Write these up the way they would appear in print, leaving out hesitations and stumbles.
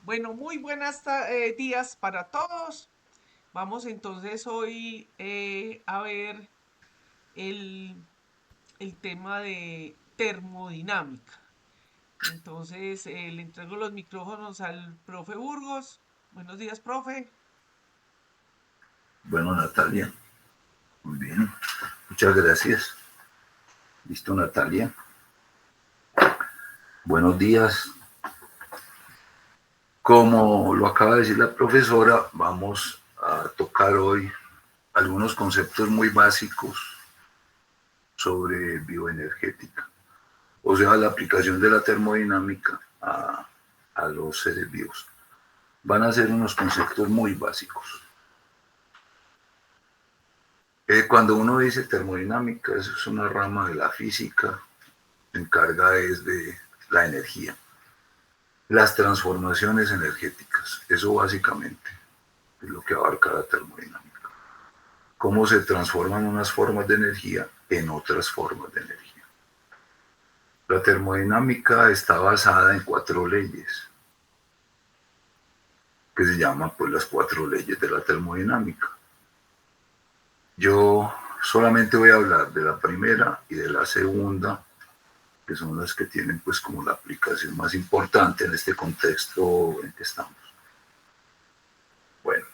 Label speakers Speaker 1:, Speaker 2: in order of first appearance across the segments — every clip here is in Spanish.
Speaker 1: Bueno, muy buenas días para todos. Vamos entonces hoy a ver el, el tema de termodinámica. Entonces, le entrego los micrófonos al profe Burgos. Buenos días, profe.
Speaker 2: Bueno, Natalia, muy bien. Muchas gracias. Listo, Natalia. Buenos días. Como lo acaba de decir la profesora, vamos a tocar hoy algunos conceptos muy básicos sobre bioenergética, o sea, la aplicación de la termodinámica a los seres vivos. Van a ser unos conceptos muy básicos. Cuando uno dice termodinámica, eso es una rama de la física, se encarga es de la energía. Las transformaciones energéticas, eso básicamente es lo que abarca la termodinámica. Cómo se transforman unas formas de energía en otras formas de energía. La termodinámica está basada en 4 leyes, que se llaman pues las 4 leyes de la termodinámica. Yo solamente voy a hablar de la primera y de la segunda, que son las que tienen pues como la aplicación más importante en este contexto en que estamos. Bueno,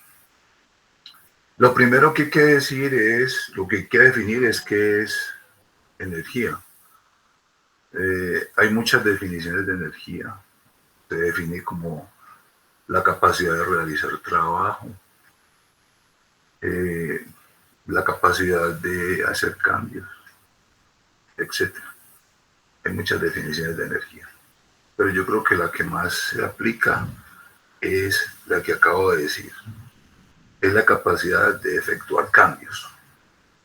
Speaker 2: lo primero que hay que decir es, lo que hay que definir es qué es energía. Hay muchas definiciones de energía. Se define como la capacidad de realizar trabajo, eh, la capacidad de hacer cambios, etcétera. Hay muchas definiciones de energía. Pero yo creo que la que más se aplica es la que acabo de decir. Es la capacidad de efectuar cambios.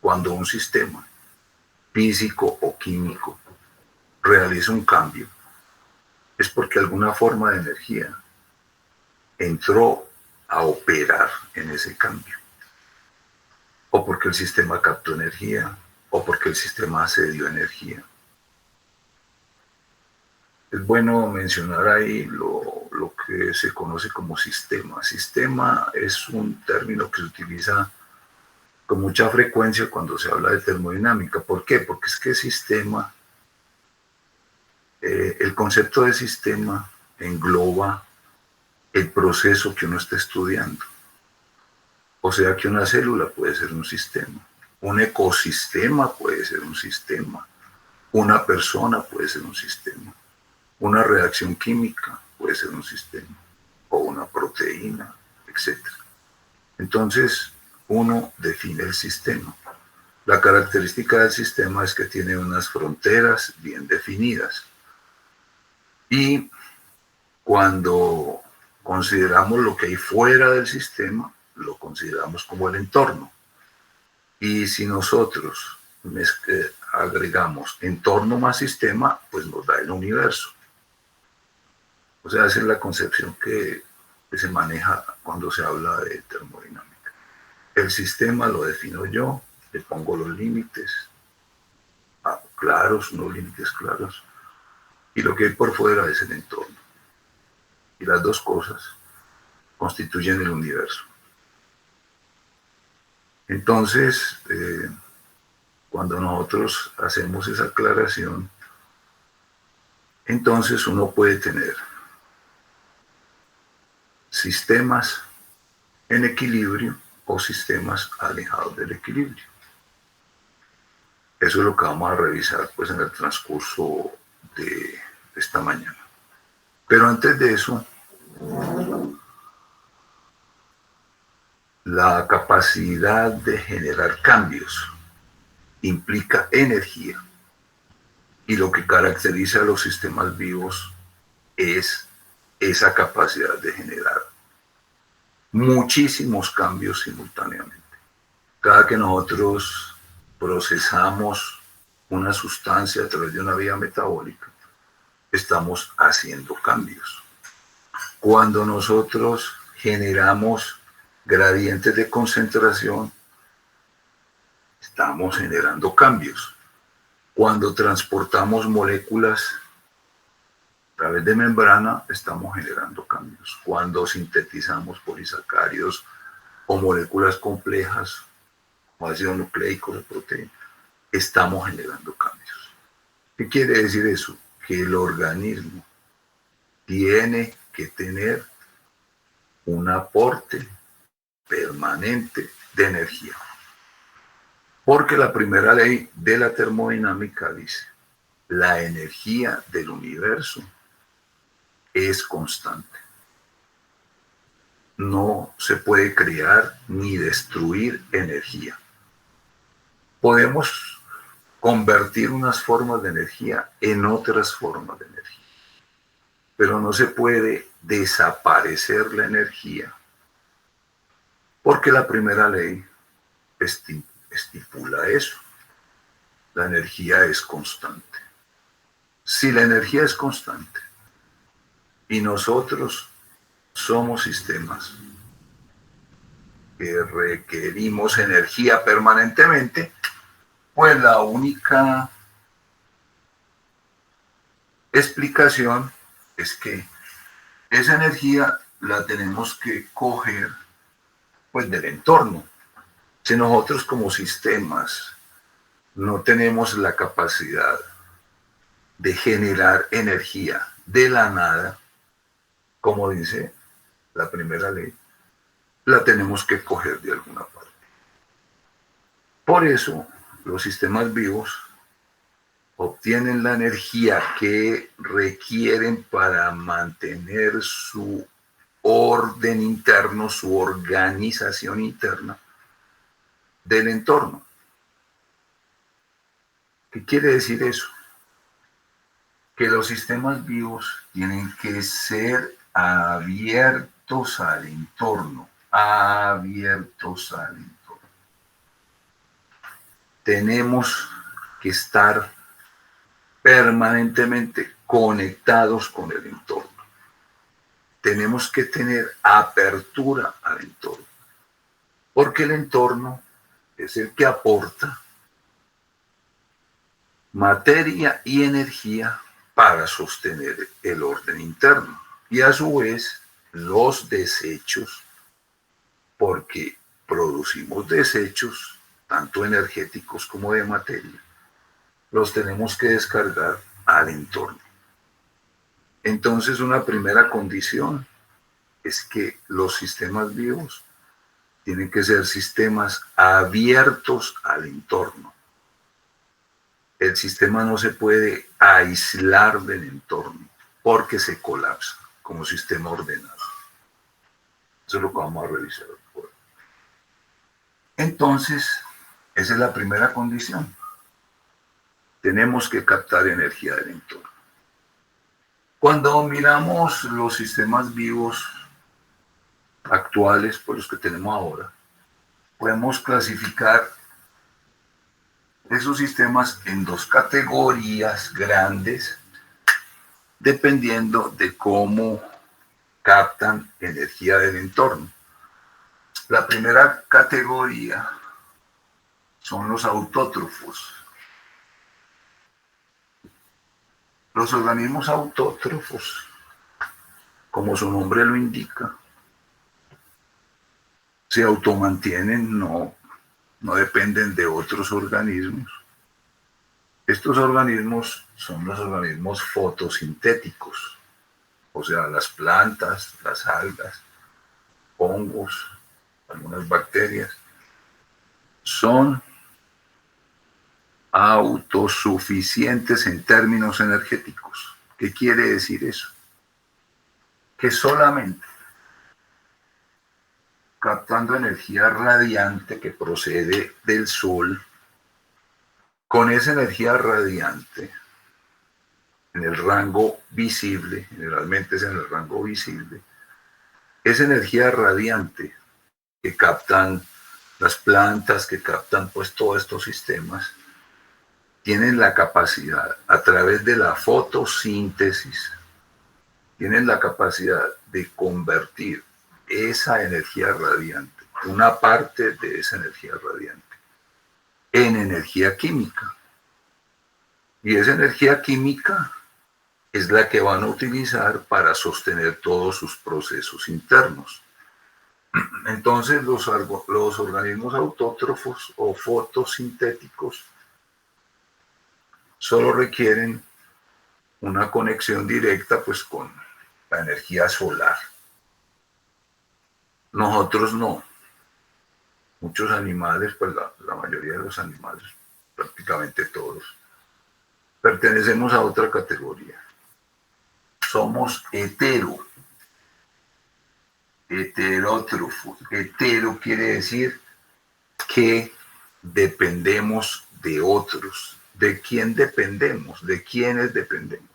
Speaker 2: Cuando un sistema físico o químico realiza un cambio, es porque alguna forma de energía entró a operar en ese cambio, o porque el sistema captó energía, o porque el sistema cedió energía. Es bueno mencionar ahí lo que se conoce como sistema. Sistema es un término que se utiliza con mucha frecuencia cuando se habla de termodinámica. ¿Por qué? Porque es que sistema, el concepto de sistema engloba el proceso que uno está estudiando. O sea que una célula puede ser un sistema, un ecosistema puede ser un sistema, una persona puede ser un sistema, una reacción química puede ser un sistema, o una proteína, etcétera. Entonces, uno define el sistema. La característica del sistema es que tiene unas fronteras bien definidas. Y cuando consideramos lo que hay fuera del sistema, lo consideramos como el entorno. Y si nosotros agregamos entorno más sistema, pues nos da el universo. O sea, esa es la concepción que se maneja cuando se habla de termodinámica. El sistema lo defino yo, le pongo los límites claros, unos límites claros, y lo que hay por fuera es el entorno. Y las dos cosas constituyen el universo. Entonces, cuando nosotros hacemos esa aclaración, entonces uno puede tener sistemas en equilibrio o sistemas alejados del equilibrio. Eso es lo que vamos a revisar pues, en el transcurso de esta mañana. Pero antes de eso, la capacidad de generar cambios implica energía y lo que caracteriza a los sistemas vivos es esa capacidad de generar muchísimos cambios simultáneamente. Cada que nosotros procesamos una sustancia a través de una vía metabólica, estamos haciendo cambios. Cuando nosotros generamos gradientes de concentración, estamos generando cambios. Cuando transportamos moléculas a través de membrana, estamos generando cambios. cambios. Cuando sintetizamos polisacáridos o moléculas complejas, o ácidos nucleicos o proteínas, estamos generando cambios. ¿Qué quiere decir eso? Que el organismo tiene que tener un aporte permanente de energía. Porque la primera ley de la termodinámica dice, la energía del universo es constante. No se puede crear ni destruir energía. Podemos convertir unas formas de energía en otras formas de energía, pero no se puede desaparecer la energía, porque la primera ley estipula eso. La energía es constante. Si la energía es constante y nosotros somos sistemas que requerimos energía permanentemente, pues la única explicación es que esa energía la tenemos que coger pues del entorno. Si nosotros como sistemas no tenemos la capacidad de generar energía de la nada, como dice la primera ley, la tenemos que coger de alguna parte. Por eso los sistemas vivos obtienen la energía que requieren para mantener su orden interno, su organización interna del entorno. ¿Qué quiere decir eso? Que los sistemas vivos tienen que ser abiertos al entorno, abiertos al entorno. Tenemos que estar permanentemente conectados con el entorno. Tenemos que tener apertura al entorno, porque el entorno es el que aporta materia y energía para sostener el orden interno. Y a su vez, los desechos, porque producimos desechos, tanto energéticos como de materia, los tenemos que descargar al entorno. Entonces, una primera condición es que los sistemas vivos tienen que ser sistemas abiertos al entorno. El sistema no se puede aislar del entorno porque se colapsa como sistema ordenado. Eso es lo que vamos a revisar hoy. Entonces, esa es la primera condición. Tenemos que captar energía del entorno. Cuando miramos los sistemas vivos actuales, por los que tenemos ahora, podemos clasificar esos sistemas en dos categorías grandes, dependiendo de cómo captan energía del entorno. La primera categoría son los autótrofos. Los organismos autótrofos, como su nombre lo indica, se automantienen, no dependen de otros organismos. Estos organismos son los organismos fotosintéticos, o sea, las plantas, las algas, hongos, algunas bacterias, son autosuficientes en términos energéticos. ¿Qué quiere decir eso? Que solamente captando energía radiante que procede del sol, con esa energía radiante, en el rango visible, generalmente es en el rango visible, esa energía radiante que captan las plantas, que captan pues todos estos sistemas, tienen la capacidad, a través de la fotosíntesis, tienen la capacidad de convertir esa energía radiante, una parte de esa energía radiante, en energía química. Y esa energía química es la que van a utilizar para sostener todos sus procesos internos. Entonces los organismos autótrofos o fotosintéticos solo requieren una conexión directa pues con la energía solar. Nosotros no. Muchos animales, pues la mayoría de los animales, prácticamente todos, pertenecemos a otra categoría. Somos heterótrofos. Hetero quiere decir que dependemos de otros. ¿De quién dependemos? ¿De quiénes dependemos?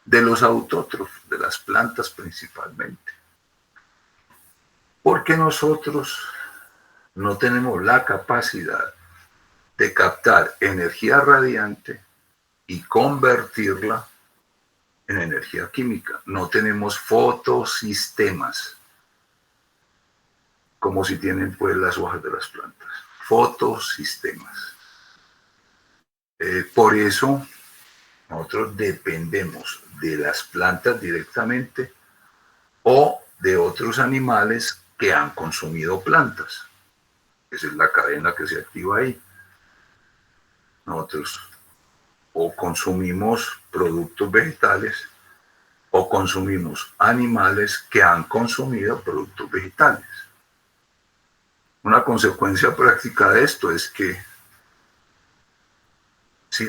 Speaker 2: De los autótrofos, de las plantas principalmente. Porque nosotros no tenemos la capacidad de captar energía radiante y convertirla en energía química. No tenemos fotosistemas, como si tienen pues las hojas de las plantas. Fotosistemas. Por eso nosotros dependemos de las plantas directamente o de otros animales que han consumido plantas. Esa es la cadena que se activa ahí. Nosotros o consumimos productos vegetales o consumimos animales que han consumido productos vegetales. Una consecuencia práctica de esto es que si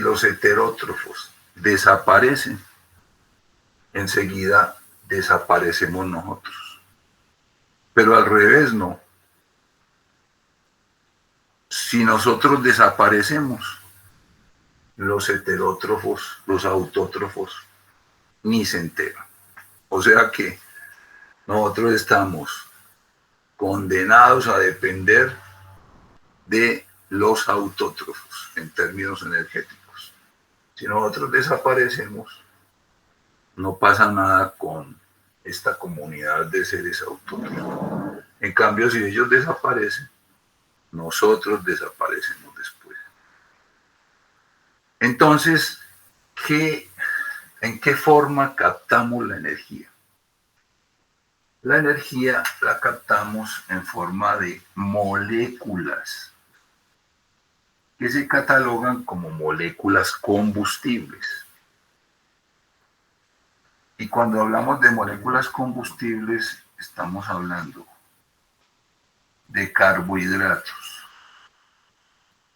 Speaker 2: los heterótrofos desaparecen, enseguida desaparecemos nosotros. Pero al revés no. Si nosotros desaparecemos, los heterótrofos, los autótrofos, ni se enteran. O sea que nosotros estamos condenados a depender de los autótrofos en términos energéticos. Si nosotros desaparecemos, no pasa nada con esta comunidad de seres autótrofos. En cambio, si ellos desaparecen, nosotros desaparecemos después. Entonces, ¿en qué forma captamos la energía? La energía la captamos en forma de moléculas que se catalogan como moléculas combustibles. Y cuando hablamos de moléculas combustibles, estamos hablando de carbohidratos,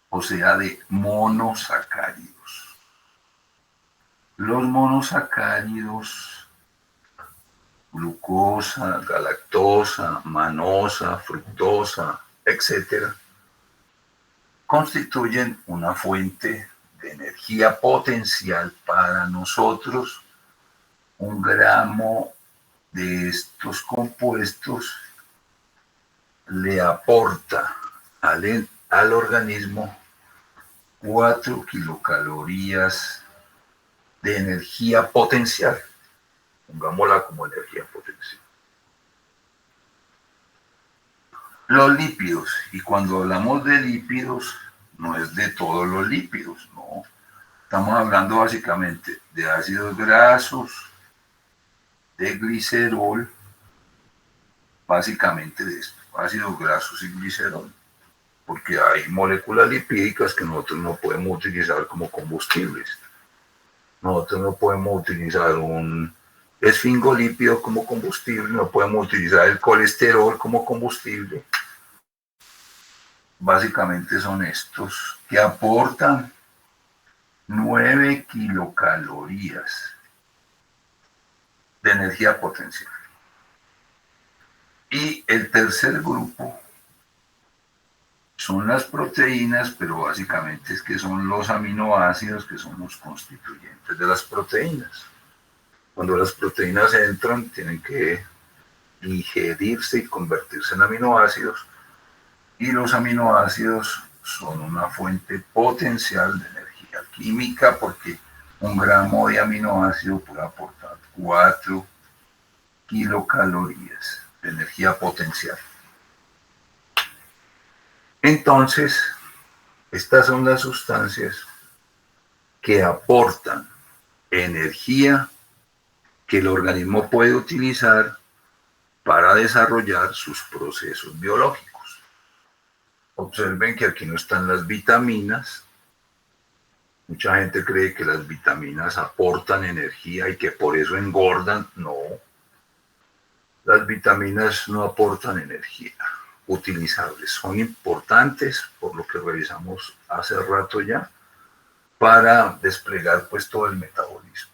Speaker 2: o sea, de monosacáridos. Los monosacáridos, glucosa, galactosa, manosa, fructosa, etc., constituyen una fuente de energía potencial para nosotros. 1 gramo de estos compuestos le aporta al organismo 4 kilocalorías de energía potencial. Pongámosla como energía potencial. Los lípidos, y cuando hablamos de lípidos, no es de todos los lípidos, no. Estamos hablando básicamente de ácidos grasos, de glicerol, básicamente de esto, ácidos grasos y glicerol, porque hay moléculas lipídicas que nosotros no podemos utilizar como combustibles. Nosotros no podemos utilizar un esfingolípido como combustible, no podemos utilizar el colesterol como combustible. Básicamente son estos que aportan 9 kilocalorías de energía potencial. Y el tercer grupo son las proteínas, pero básicamente es que son los aminoácidos que son los constituyentes de las proteínas. Cuando las proteínas entran, tienen que digerirse y convertirse en aminoácidos, y los aminoácidos son una fuente potencial de energía química, porque 1 gramo de aminoácido puede aportar 4 kilocalorías de energía potencial. Entonces, estas son las sustancias que aportan energía que el organismo puede utilizar para desarrollar sus procesos biológicos. Observen que aquí no están las vitaminas. Mucha gente cree que las vitaminas aportan energía y que por eso engordan. No, las vitaminas no aportan energía utilizables. Son importantes, por lo que revisamos hace rato ya, para desplegar pues todo el metabolismo.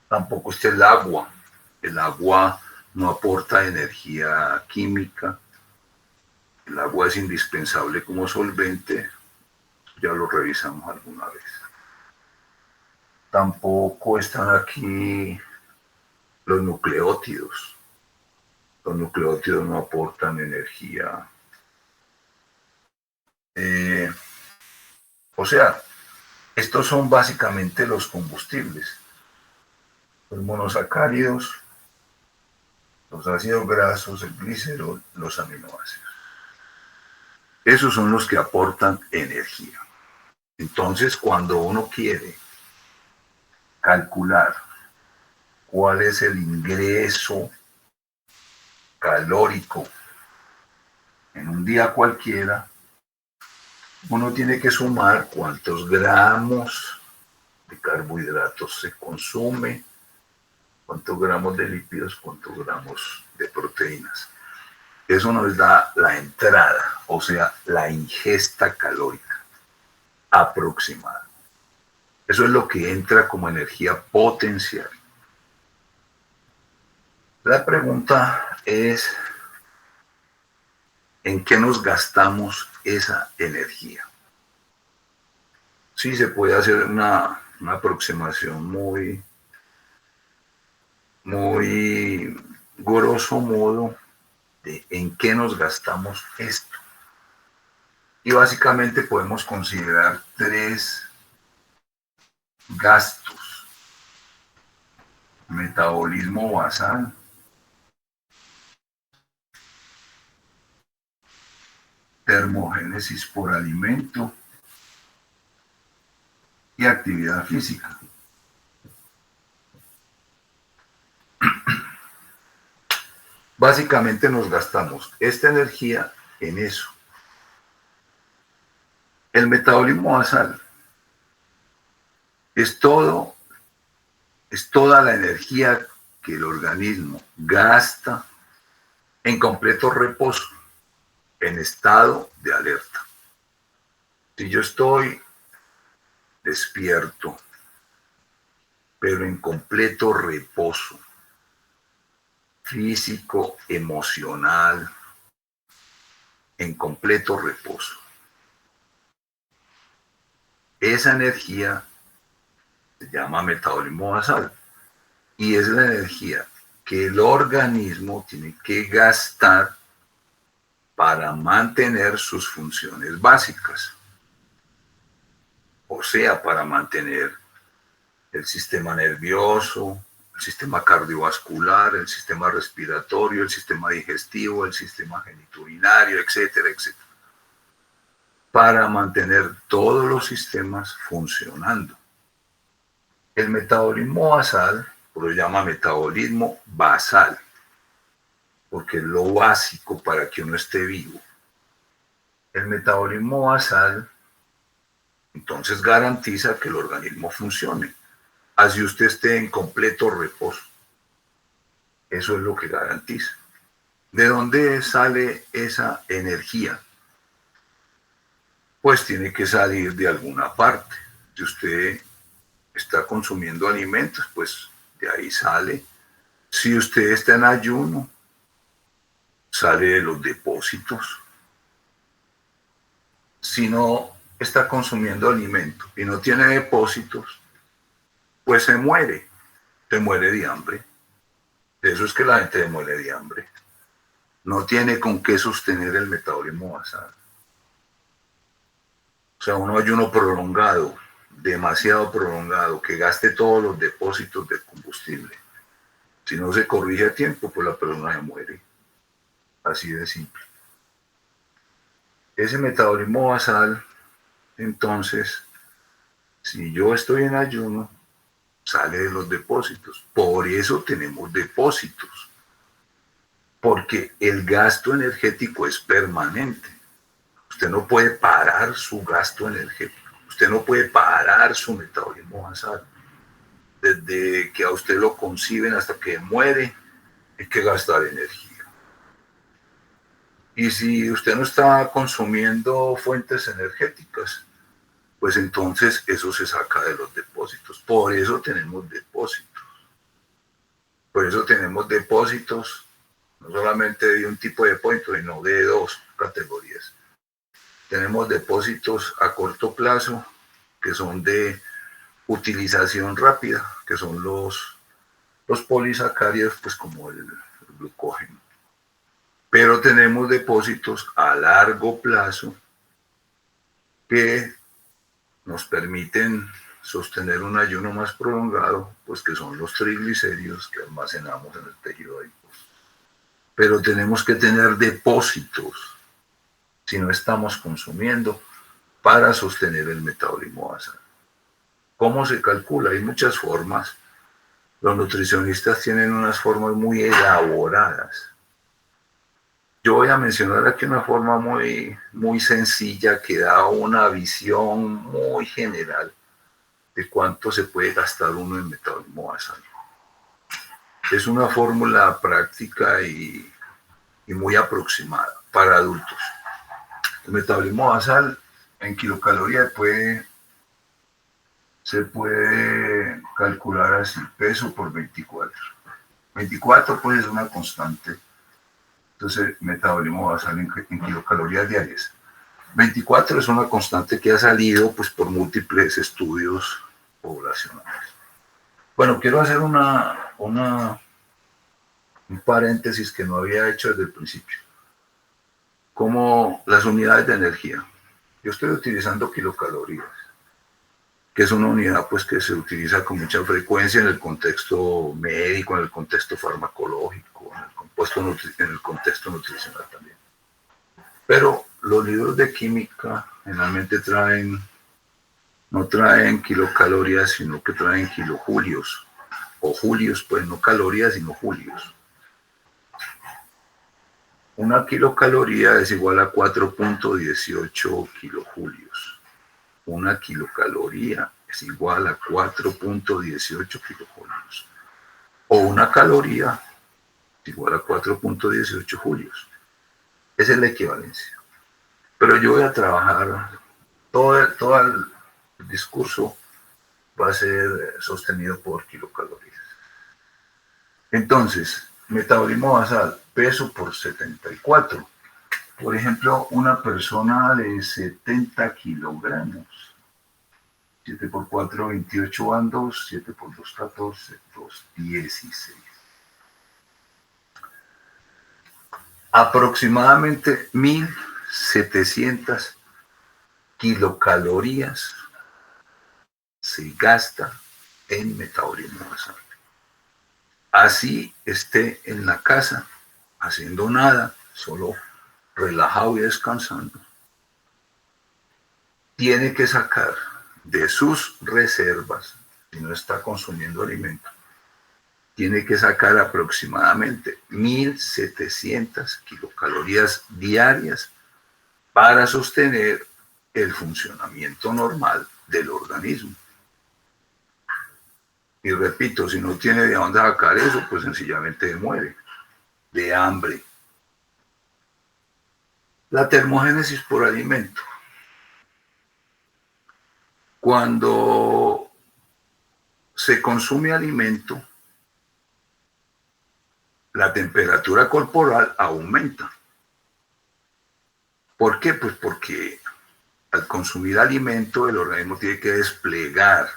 Speaker 2: Tampoco está el agua. El agua no aporta energía química. El agua es indispensable como solvente. Ya lo revisamos alguna vez. Tampoco están aquí los nucleótidos. Los nucleótidos no aportan energía. O sea, estos son básicamente los combustibles. Los monosacáridos, los ácidos grasos, el glicerol, los aminoácidos. Esos son los que aportan energía. Entonces, cuando uno quiere calcular cuál es el ingreso calórico en un día cualquiera, uno tiene que sumar cuántos gramos de carbohidratos se consume, cuántos gramos de lípidos, cuántos gramos de proteínas. Eso nos da la entrada, o sea, la ingesta calórica aproximada. Eso es lo que entra como energía potencial. La pregunta es, ¿en qué nos gastamos esa energía? Sí, se puede hacer una aproximación muy grosso modo de en qué nos gastamos esto. Y básicamente podemos considerar tres gastos: metabolismo basal, termogénesis por alimento y actividad física. Básicamente nos gastamos esta energía en eso. El metabolismo basal es toda la energía que el organismo gasta en completo reposo, en estado de alerta. Si yo estoy despierto, pero en completo reposo físico, emocional, en completo reposo, esa energía se llama metabolismo basal y es la energía que el organismo tiene que gastar para mantener sus funciones básicas, o sea, para mantener el sistema nervioso, el sistema cardiovascular, el sistema respiratorio, el sistema digestivo, el sistema genitourinario, etcétera, etcétera. Para mantener todos los sistemas funcionando. El metabolismo basal, lo llama metabolismo basal, porque es lo básico para que uno esté vivo. El metabolismo basal, entonces, garantiza que el organismo funcione, así usted esté en completo reposo. Eso es lo que garantiza. ¿De dónde sale esa energía? Pues tiene que salir de alguna parte. Si usted está consumiendo alimentos, pues de ahí sale. Si usted está en ayuno, sale de los depósitos. Si no está consumiendo alimento y no tiene depósitos, pues se muere de hambre. De eso es que la gente muere de hambre. No tiene con qué sostener el metabolismo basal. O sea, un ayuno prolongado, demasiado prolongado, que gaste todos los depósitos de combustible. Si no se corrige a tiempo, pues la persona se muere. Así de simple. Ese metabolismo basal, entonces, si yo estoy en ayuno, sale de los depósitos. Por eso tenemos depósitos, porque el gasto energético es permanente. Usted no puede parar su gasto energético, usted no puede parar su metabolismo basal. Desde que a usted lo conciben hasta que muere, hay que gastar energía. Y si usted no está consumiendo fuentes energéticas, pues entonces eso se saca de los depósitos. Por eso tenemos depósitos. Por eso tenemos depósitos, no solamente de un tipo de depósito, sino de dos categorías. Tenemos depósitos a corto plazo, que son de utilización rápida, que son los polisacáridos, pues como el glucógeno. Pero tenemos depósitos a largo plazo que nos permiten sostener un ayuno más prolongado, pues que son los triglicéridos que almacenamos en el tejido adiposo. Pero tenemos que tener depósitos, si no estamos consumiendo, para sostener el metabolismo basal. ¿Cómo se calcula? Hay muchas formas. Los nutricionistas tienen unas formas muy elaboradas. Yo voy a mencionar aquí una forma muy sencilla que da una visión muy general de cuánto se puede gastar uno en metabolismo basal. Es una fórmula práctica y muy aproximada para adultos. El metabolismo basal en kilocalorías se puede calcular así: peso por 24. 24 pues es una constante. Entonces, metabolismo basal en kilocalorías diarias. 24 es una constante que ha salido pues por múltiples estudios poblacionales. Bueno, quiero hacer un paréntesis que no había hecho desde el principio. Como las unidades de energía. Yo estoy utilizando kilocalorías, que es una unidad pues que se utiliza con mucha frecuencia en el contexto médico, en el contexto farmacológico, en el contexto nutricional también. Pero los libros de química generalmente no traen kilocalorías, sino que traen kilojulios, o julios, pues no calorías, sino julios. Una kilocaloría es igual a 4.18 kilojulios. Una kilocaloría es igual a 4.18 kilojulios. O una caloría es igual a 4.18 julios. Esa es la equivalencia. Pero yo voy a trabajar, todo el discurso va a ser sostenido por kilocalorías. Entonces, metabolismo basal, peso por 74. Por ejemplo, una persona de 70 kilogramos. 7 por 4, 28 van 2, 7 por 2, 14, 2, 16. Aproximadamente 1.700 kilocalorías se gasta en metabolismo basal. Así esté en la casa, haciendo nada, solo relajado y descansando, tiene que sacar de sus reservas, si no está consumiendo alimento, tiene que sacar aproximadamente 1.700 kilocalorías diarias para sostener el funcionamiento normal del organismo. Y repito, si no tiene de dónde sacar eso, pues sencillamente muere de hambre. La termogénesis por alimento. Cuando se consume alimento, la temperatura corporal aumenta. ¿Por qué? Pues porque al consumir alimento el organismo tiene que desplegar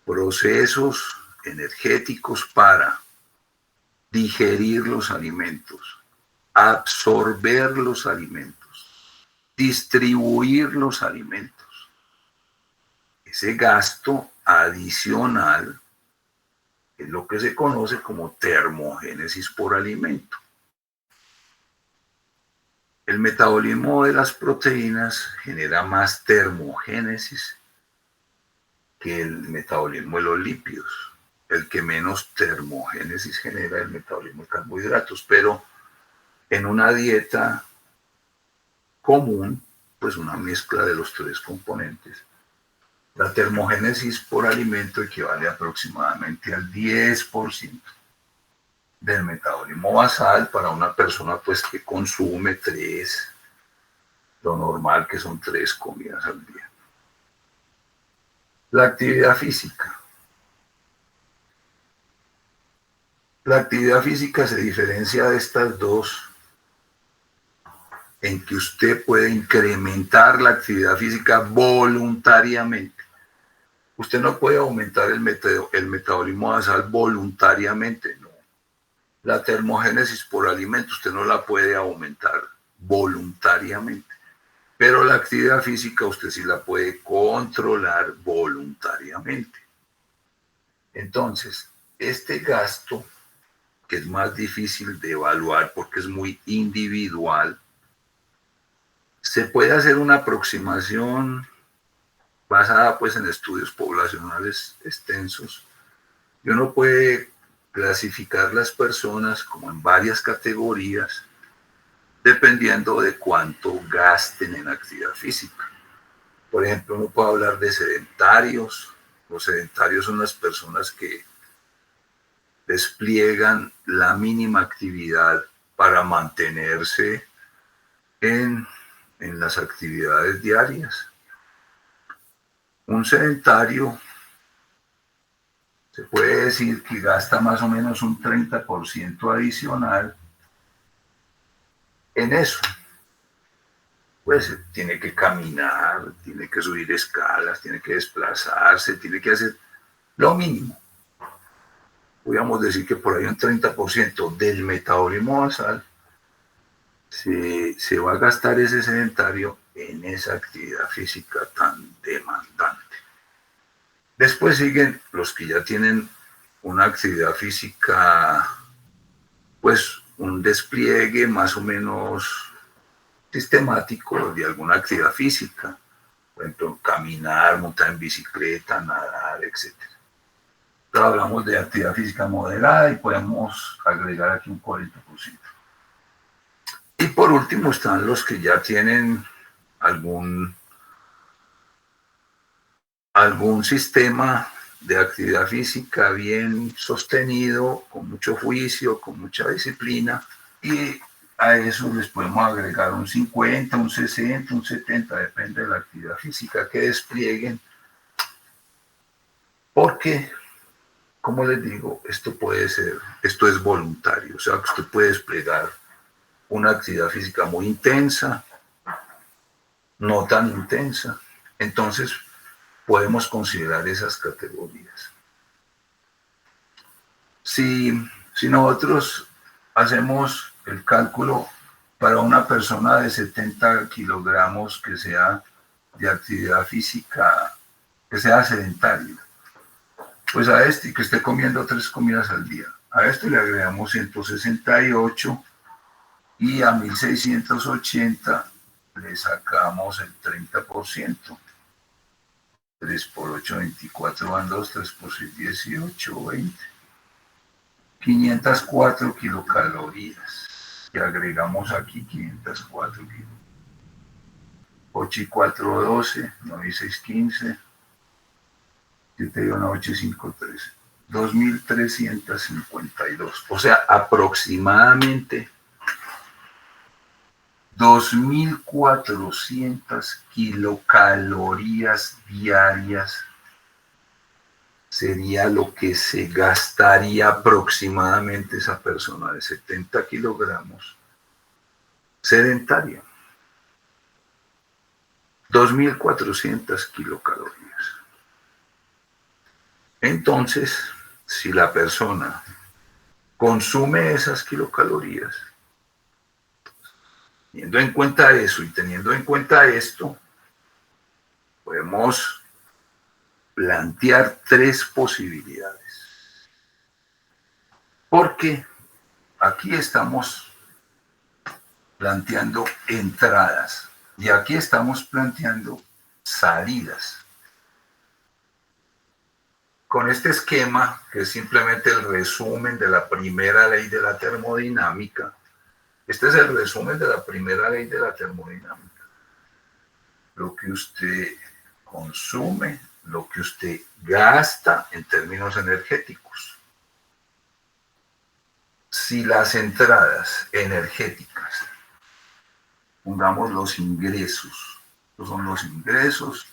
Speaker 2: procesos energéticos para digerir los alimentos, absorber los alimentos, distribuir los alimentos. Ese gasto adicional es lo que se conoce como termogénesis por alimento. El metabolismo de las proteínas genera más termogénesis que el metabolismo de los lípidos. El que menos termogénesis genera el metabolismo de carbohidratos, pero en una dieta común, pues una mezcla de los tres componentes, la termogénesis por alimento equivale aproximadamente al 10% del metabolismo basal para una persona pues que consume lo normal que son 3 comidas al día. La actividad física. La actividad física se diferencia de estas dos en que usted puede incrementar la actividad física voluntariamente. Usted no puede aumentar el metabolismo basal voluntariamente, no. La termogénesis por alimento usted no la puede aumentar voluntariamente, pero la actividad física usted sí la puede controlar voluntariamente. Entonces, este gasto, que es más difícil de evaluar porque es muy individual, se puede hacer una aproximación basada pues en estudios poblacionales extensos, y uno puede clasificar las personas como en varias categorías dependiendo de cuánto gasten en actividad física. Por ejemplo, uno puede hablar de sedentarios. Los sedentarios son las personas que despliegan la mínima actividad para mantenerse en las actividades diarias. Un sedentario se puede decir que gasta más o menos un 30% adicional en eso. Pues tiene que caminar, tiene que subir escalas, tiene que desplazarse, tiene que hacer lo mínimo. Podríamos decir que por ahí un 30% del metabolismo basal se va a gastar ese sedentario en esa actividad física tan demandante. Después siguen los que ya tienen una actividad física, pues un despliegue más o menos sistemático de alguna actividad física. Por ejemplo, caminar, montar en bicicleta, nadar, etc. Pero hablamos de actividad física moderada y podemos agregar aquí un 40%. Y por último están los que ya tienen algún sistema de actividad física bien sostenido, con mucho juicio, con mucha disciplina, y a eso les podemos agregar un 50, un 60, un 70, depende de la actividad física que desplieguen, porque, como les digo, esto es voluntario, o sea que usted puede desplegar una actividad física muy intensa, no tan intensa. Entonces, podemos considerar esas categorías. Si nosotros hacemos el cálculo para una persona de 70 kilogramos que sea de actividad física, que sea sedentario, pues a este que esté comiendo 3 comidas al día, a este le agregamos 168 y a 1680 le sacamos el 30%. 3 por 8, 24 van 2, 3 por 6, 18, 20. 504 kilocalorías. Y agregamos aquí 504 kilos. 8 y 4, 12, 9 y 6, 15. 7 y 1, 8 y 5, 13. 2.352. O sea, aproximadamente 2.400 kilocalorías diarias sería lo que se gastaría aproximadamente esa persona de 70 kilogramos sedentaria. 2.400 kilocalorías. Entonces, si la persona consume esas kilocalorías, teniendo en cuenta eso y teniendo en cuenta esto, podemos plantear 3 posibilidades. Porque aquí estamos planteando entradas y aquí estamos planteando salidas. Con este esquema, que es simplemente el resumen de la primera ley de la termodinámica, este es el resumen de la primera ley de la termodinámica. Lo que usted consume, lo que usted gasta en términos energéticos. Si las entradas energéticas, pongamos los ingresos, estos son los ingresos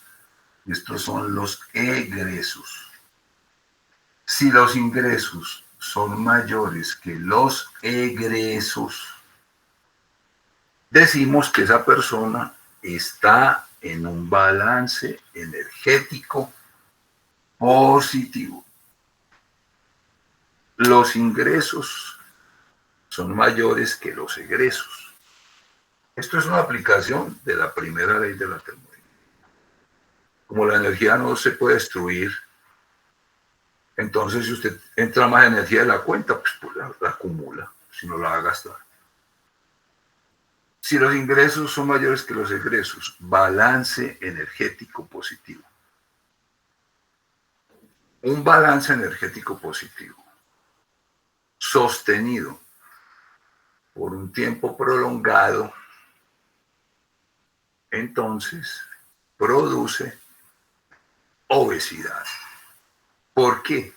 Speaker 2: y estos son los egresos. Si los ingresos son mayores que los egresos, decimos que esa persona está en un balance energético positivo. Los ingresos son mayores que los egresos. Esto es una aplicación de la primera ley de la termodinámica. Como la energía no se puede destruir, entonces si usted entra más energía de la cuenta, pues la acumula, si no la va a gastar. Si los ingresos son mayores que los egresos, balance energético positivo. Un balance energético positivo sostenido por un tiempo prolongado, entonces produce obesidad. ¿Por qué?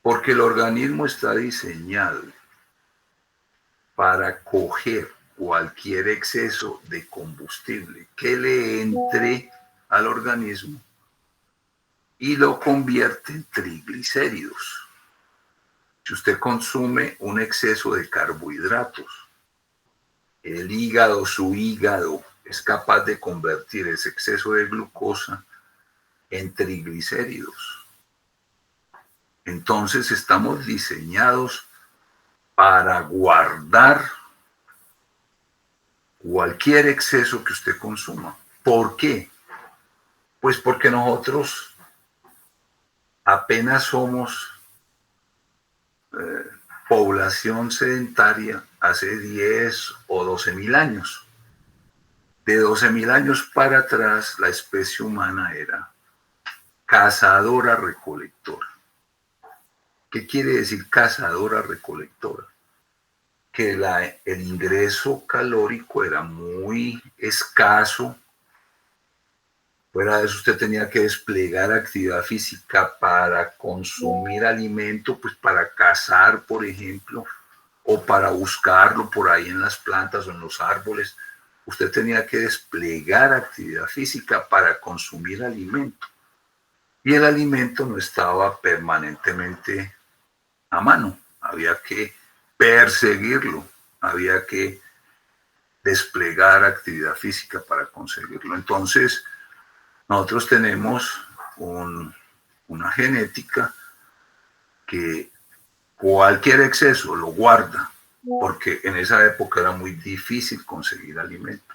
Speaker 2: Porque el organismo está diseñado para coger cualquier exceso de combustible que le entre al organismo y lo convierte en triglicéridos. Si usted consume un exceso de carbohidratos, el hígado, su hígado, es capaz de convertir ese exceso de glucosa en triglicéridos. Entonces estamos diseñados para guardar cualquier exceso que usted consuma. ¿Por qué? Pues porque nosotros apenas somos población sedentaria hace 10 o 12.000 años. De 12.000 años para atrás, la especie humana era cazadora-recolectora. ¿Qué quiere decir cazadora-recolectora? Que el ingreso calórico era muy escaso. Fuera de eso, usted tenía que desplegar actividad física para consumir alimento, pues para cazar, por ejemplo, o para buscarlo por ahí en las plantas o en los árboles. Usted tenía que desplegar actividad física para consumir alimento. Y el alimento no estaba permanentemente a mano. Había que perseguirlo, había que desplegar actividad física para conseguirlo. Entonces, nosotros tenemos una genética que cualquier exceso lo guarda, porque en esa época era muy difícil conseguir alimento.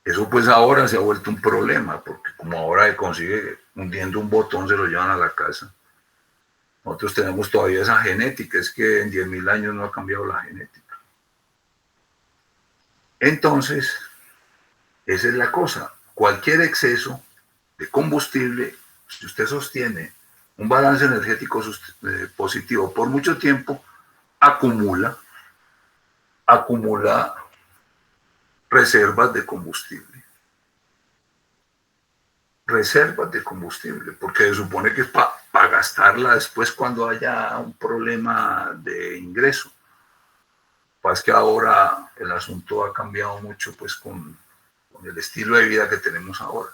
Speaker 2: Eso pues ahora se ha vuelto un problema, porque como ahora se consigue hundiendo un botón, se lo llevan a la casa. Nosotros tenemos todavía esa genética, es que en 10.000 años no ha cambiado la genética. Entonces, esa es la cosa. Cualquier exceso de combustible, si usted sostiene un balance energético positivo por mucho tiempo, acumula reservas de combustible. Reservas de combustible, porque se supone que es para gastarla después cuando haya un problema de ingreso. Pues que ahora el asunto ha cambiado mucho pues con el estilo de vida que tenemos ahora.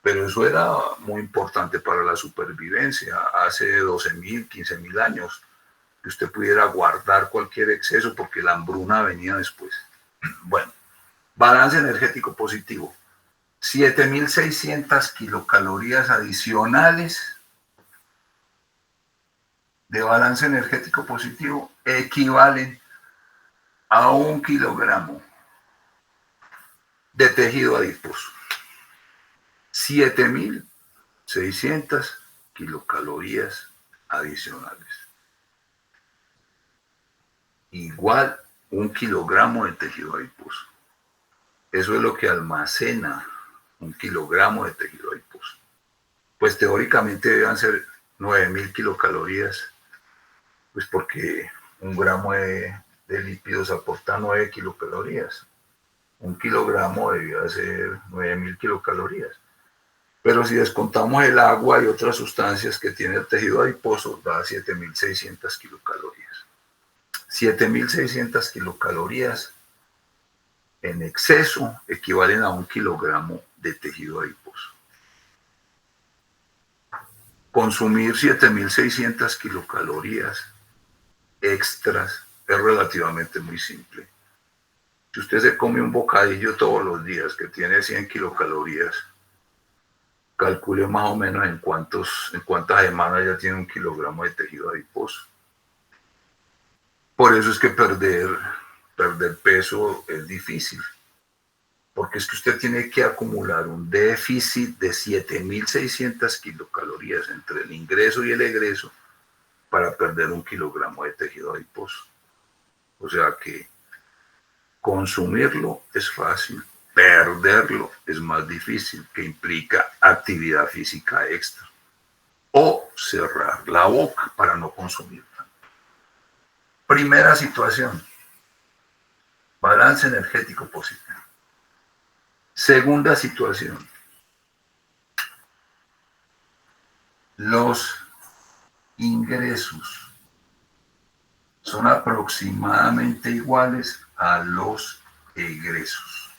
Speaker 2: Pero eso era muy importante para la supervivencia hace 12.000, 15.000 años, que usted pudiera guardar cualquier exceso porque la hambruna venía después. Bueno, balance energético positivo. 7.600 kilocalorías adicionales de balance energético positivo equivalen a 1 kilogramo de tejido adiposo. 7.600 kilocalorías adicionales. Igual 1 kilogramo de tejido adiposo. Eso es lo que almacena 1 kilogramo de tejido adiposo. pues teóricamente deben ser 9.000 kilocalorías, pues porque un gramo de lípidos aporta 9 kilocalorías. Un kilogramo debía ser 9.000 kilocalorías. Pero si descontamos el agua y otras sustancias que tiene el tejido adiposo, da 7.600 kilocalorías. 7.600 kilocalorías en exceso equivalen a 1 kilogramo de tejido adiposo. Consumir 7.600 kilocalorías extras es relativamente muy simple. Si usted se come un bocadillo todos los días que tiene 100 kilocalorías, calcule más o menos en cuántas semanas ya tiene 1 kilogramo de tejido adiposo. Por eso es que perder peso es difícil, porque es que usted tiene que acumular un déficit de 7.600 kilocalorías entre el ingreso y el egreso para perder 1 kilogramo de tejido adiposo. O sea que consumirlo es fácil, perderlo es más difícil, que implica actividad física extra o cerrar la boca para no consumir tanto. Primera situación, balance energético positivo. Segunda situación, los ingresos son aproximadamente iguales a los egresos.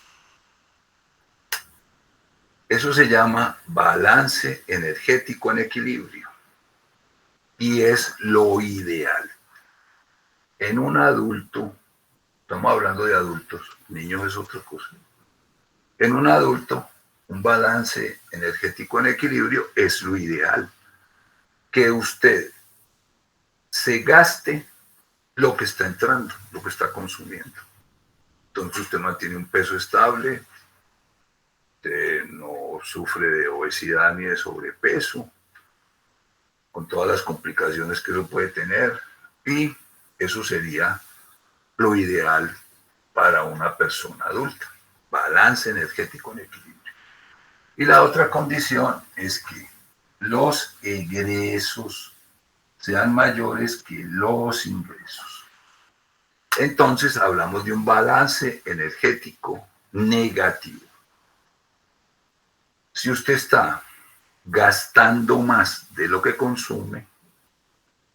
Speaker 2: Eso se llama balance energético en equilibrio y es lo ideal. En un adulto, estamos hablando de adultos, niños es otra cosa. En un adulto, un balance energético en equilibrio es lo ideal. Que usted se gaste lo que está entrando, lo que está consumiendo. Entonces usted mantiene un peso estable, no sufre de obesidad ni de sobrepeso, con todas las complicaciones que eso puede tener, y eso sería lo ideal para una persona adulta, balance energético en equilibrio. Y la otra condición es que los egresos sean mayores que los ingresos. Entonces hablamos de un balance energético negativo. Si usted está gastando más de lo que consume,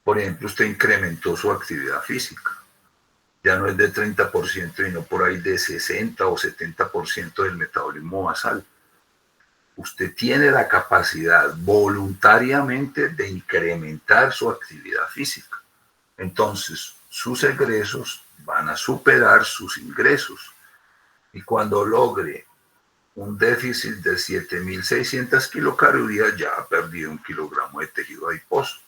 Speaker 2: por ejemplo, usted incrementó su actividad física, ya no es de 30%, sino por ahí de 60 o 70% del metabolismo basal. Usted tiene la capacidad voluntariamente de incrementar su actividad física. Entonces, sus egresos van a superar sus ingresos. Y cuando logre un déficit de 7.600 kilocalorías, ya ha perdido 1 kilogramo de tejido adiposo.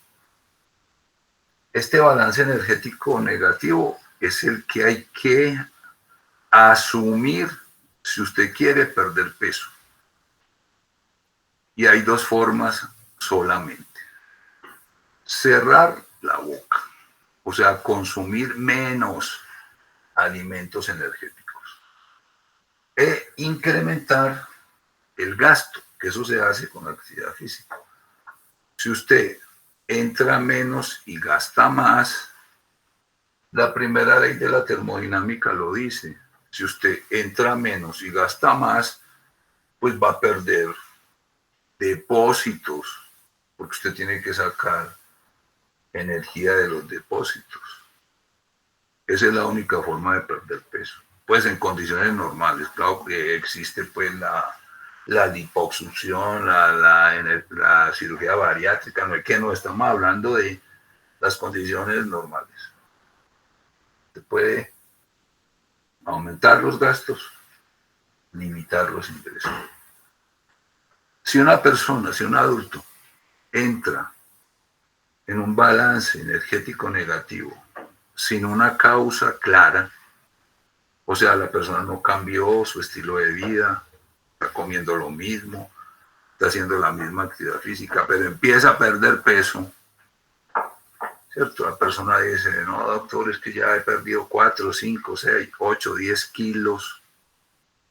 Speaker 2: Este balance energético negativo es el que hay que asumir si usted quiere perder peso. Y hay dos formas solamente. Cerrar la boca, o sea, consumir menos alimentos energéticos. E incrementar el gasto, que eso se hace con la actividad física. Si usted entra menos y gasta más, la primera ley de la termodinámica lo dice. Si usted entra menos y gasta más, pues va a perder depósitos, porque usted tiene que sacar energía de los depósitos. Esa es la única forma de perder peso. Pues en condiciones normales, claro que existe pues la liposucción, la cirugía bariátrica, no es que no estamos hablando de las condiciones normales. Se puede aumentar los gastos, limitar los ingresos. Si una persona, si un adulto entra en un balance energético negativo sin una causa clara, o sea, la persona no cambió su estilo de vida, está comiendo lo mismo, está haciendo la misma actividad física, pero empieza a perder peso, ¿cierto? La persona dice, no, doctor, es que ya he perdido 4, 5, 6, 8, 10 kilos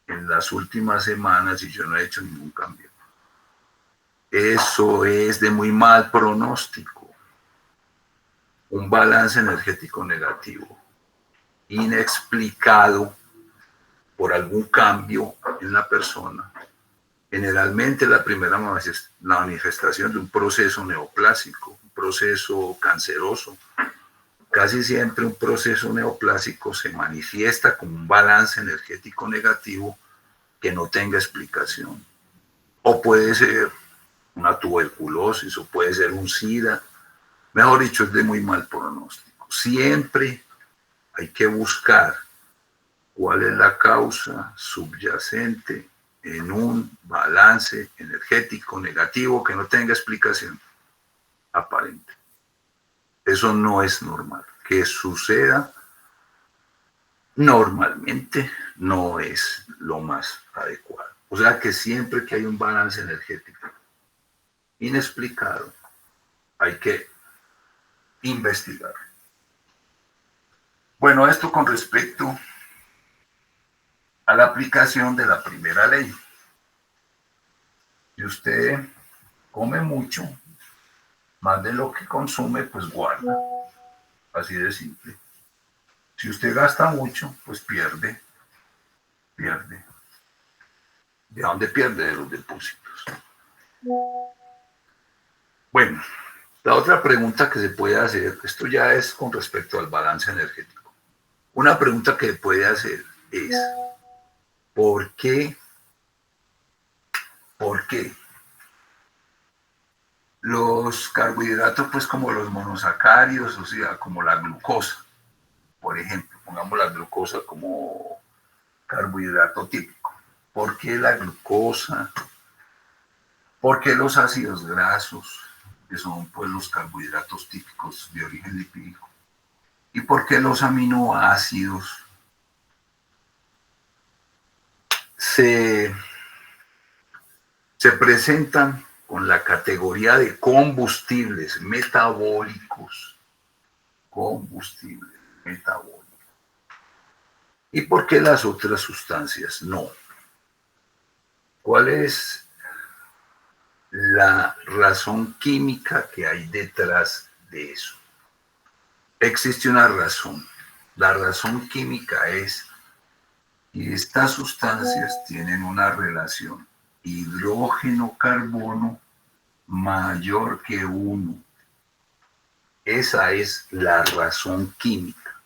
Speaker 2: en las últimas semanas y yo no he hecho ningún cambio. Eso es de muy mal pronóstico. Un balance energético negativo, inexplicado por algún cambio en la persona. Generalmente la primera manifestación de un proceso neoplásico, un proceso canceroso. Casi siempre un proceso neoplásico se manifiesta como un balance energético negativo que no tenga explicación. O puede ser una tuberculosis, o puede ser un SIDA. Mejor dicho, es de muy mal pronóstico. Siempre hay que buscar cuál es la causa subyacente en un balance energético negativo que no tenga explicación aparente. Eso no es normal. Que suceda normalmente no es lo más adecuado. O sea que siempre que hay un balance energético inexplicado, hay que investigar. Bueno, esto con respecto a la aplicación de la primera ley. Si usted come mucho, más de lo que consume, pues guarda. Así de simple. Si usted gasta mucho, pues pierde. ¿De dónde pierde? De los depósitos. Bueno, la otra pregunta que se puede hacer, esto ya es con respecto al balance energético. Una pregunta que puede hacer es, ¿por qué los carbohidratos, pues como los monosacáridos, o sea, como la glucosa, por ejemplo, pongamos la glucosa como carbohidrato típico? ¿Por qué la glucosa? ¿Por qué los ácidos grasos, que son pues los carbohidratos típicos de origen lipídico? ¿Y por qué los aminoácidos se presentan con la categoría de combustibles metabólicos? Combustibles metabólicos. ¿Y por qué las otras sustancias no? ¿Cuál es la razón química que hay detrás de eso? Existe una razón. La razón química es que estas sustancias tienen una relación hidrógeno-carbono mayor que 1. Esa es la razón química.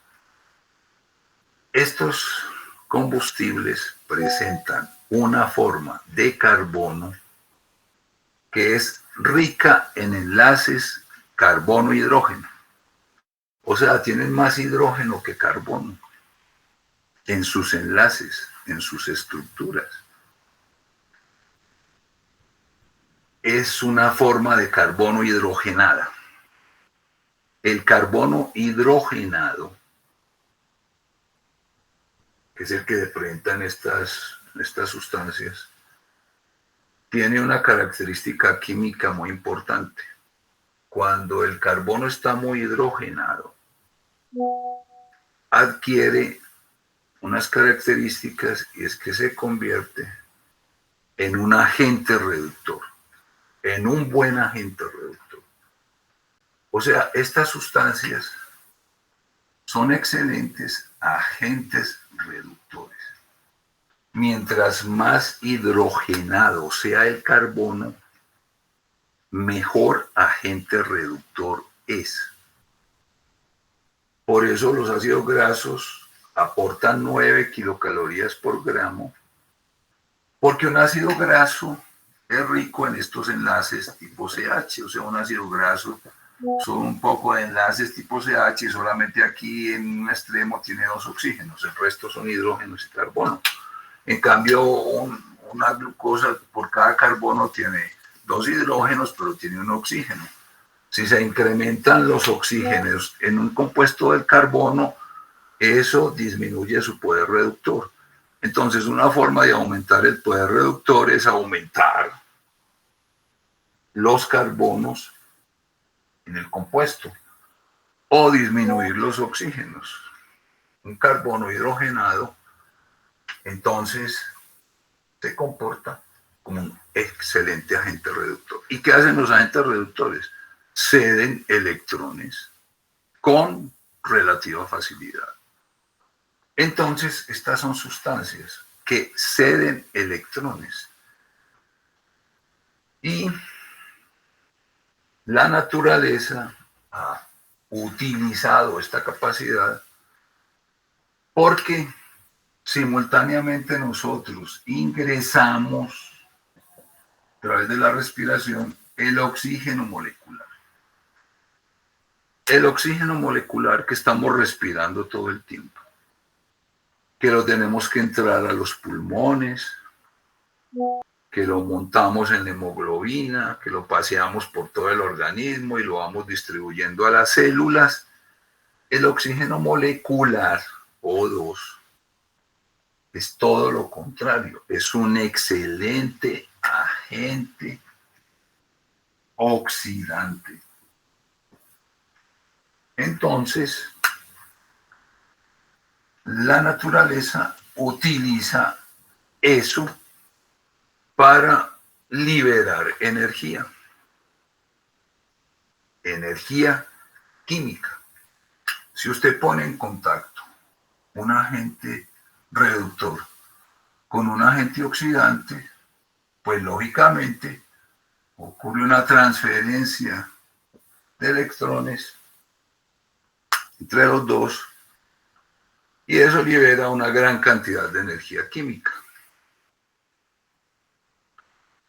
Speaker 2: Estos combustibles presentan una forma de carbono que es rica en enlaces carbono-hidrógeno. O sea, tienen más hidrógeno que carbono en sus enlaces, en sus estructuras. Es una forma de carbono hidrogenada. El carbono hidrogenado, que es el que presentan estas sustancias, tiene una característica química muy importante. Cuando el carbono está muy hidrogenado, adquiere unas características, y es que se convierte en un agente reductor, en un buen agente reductor. O sea, estas sustancias son excelentes agentes reductores. Mientras más hidrogenado sea el carbono, mejor agente reductor es. Por eso los ácidos grasos aportan 9 kilocalorías por gramo, porque un ácido graso es rico en estos enlaces tipo CH, o sea, un ácido graso son un poco de enlaces tipo CH y solamente aquí en un extremo tiene 2 oxígenos, el resto son hidrógenos y carbono. En cambio, una glucosa por cada carbono tiene 2 hidrógenos, pero tiene un oxígeno. Si se incrementan los oxígenos en un compuesto del carbono, eso disminuye su poder reductor. Entonces, una forma de aumentar el poder reductor es aumentar los carbonos en el compuesto o disminuir los oxígenos. Un carbono hidrogenado, entonces, se comporta como un excelente agente reductor. ¿Y qué hacen los agentes reductores? Ceden electrones con relativa facilidad. Entonces, estas son sustancias que ceden electrones. Y la naturaleza ha utilizado esta capacidad porque simultáneamente nosotros ingresamos a través de la respiración el oxígeno molecular. El oxígeno molecular que estamos respirando todo el tiempo, que lo tenemos que entrar a los pulmones, que lo montamos en la hemoglobina, que lo paseamos por todo el organismo y lo vamos distribuyendo a las células. El oxígeno molecular, O2, es todo lo contrario, es un excelente agente oxidante. Entonces, la naturaleza utiliza eso para liberar energía química. Si usted pone en contacto un agente reductor con un agente oxidante, pues lógicamente ocurre una transferencia de electrones entre los dos y eso libera una gran cantidad de energía química.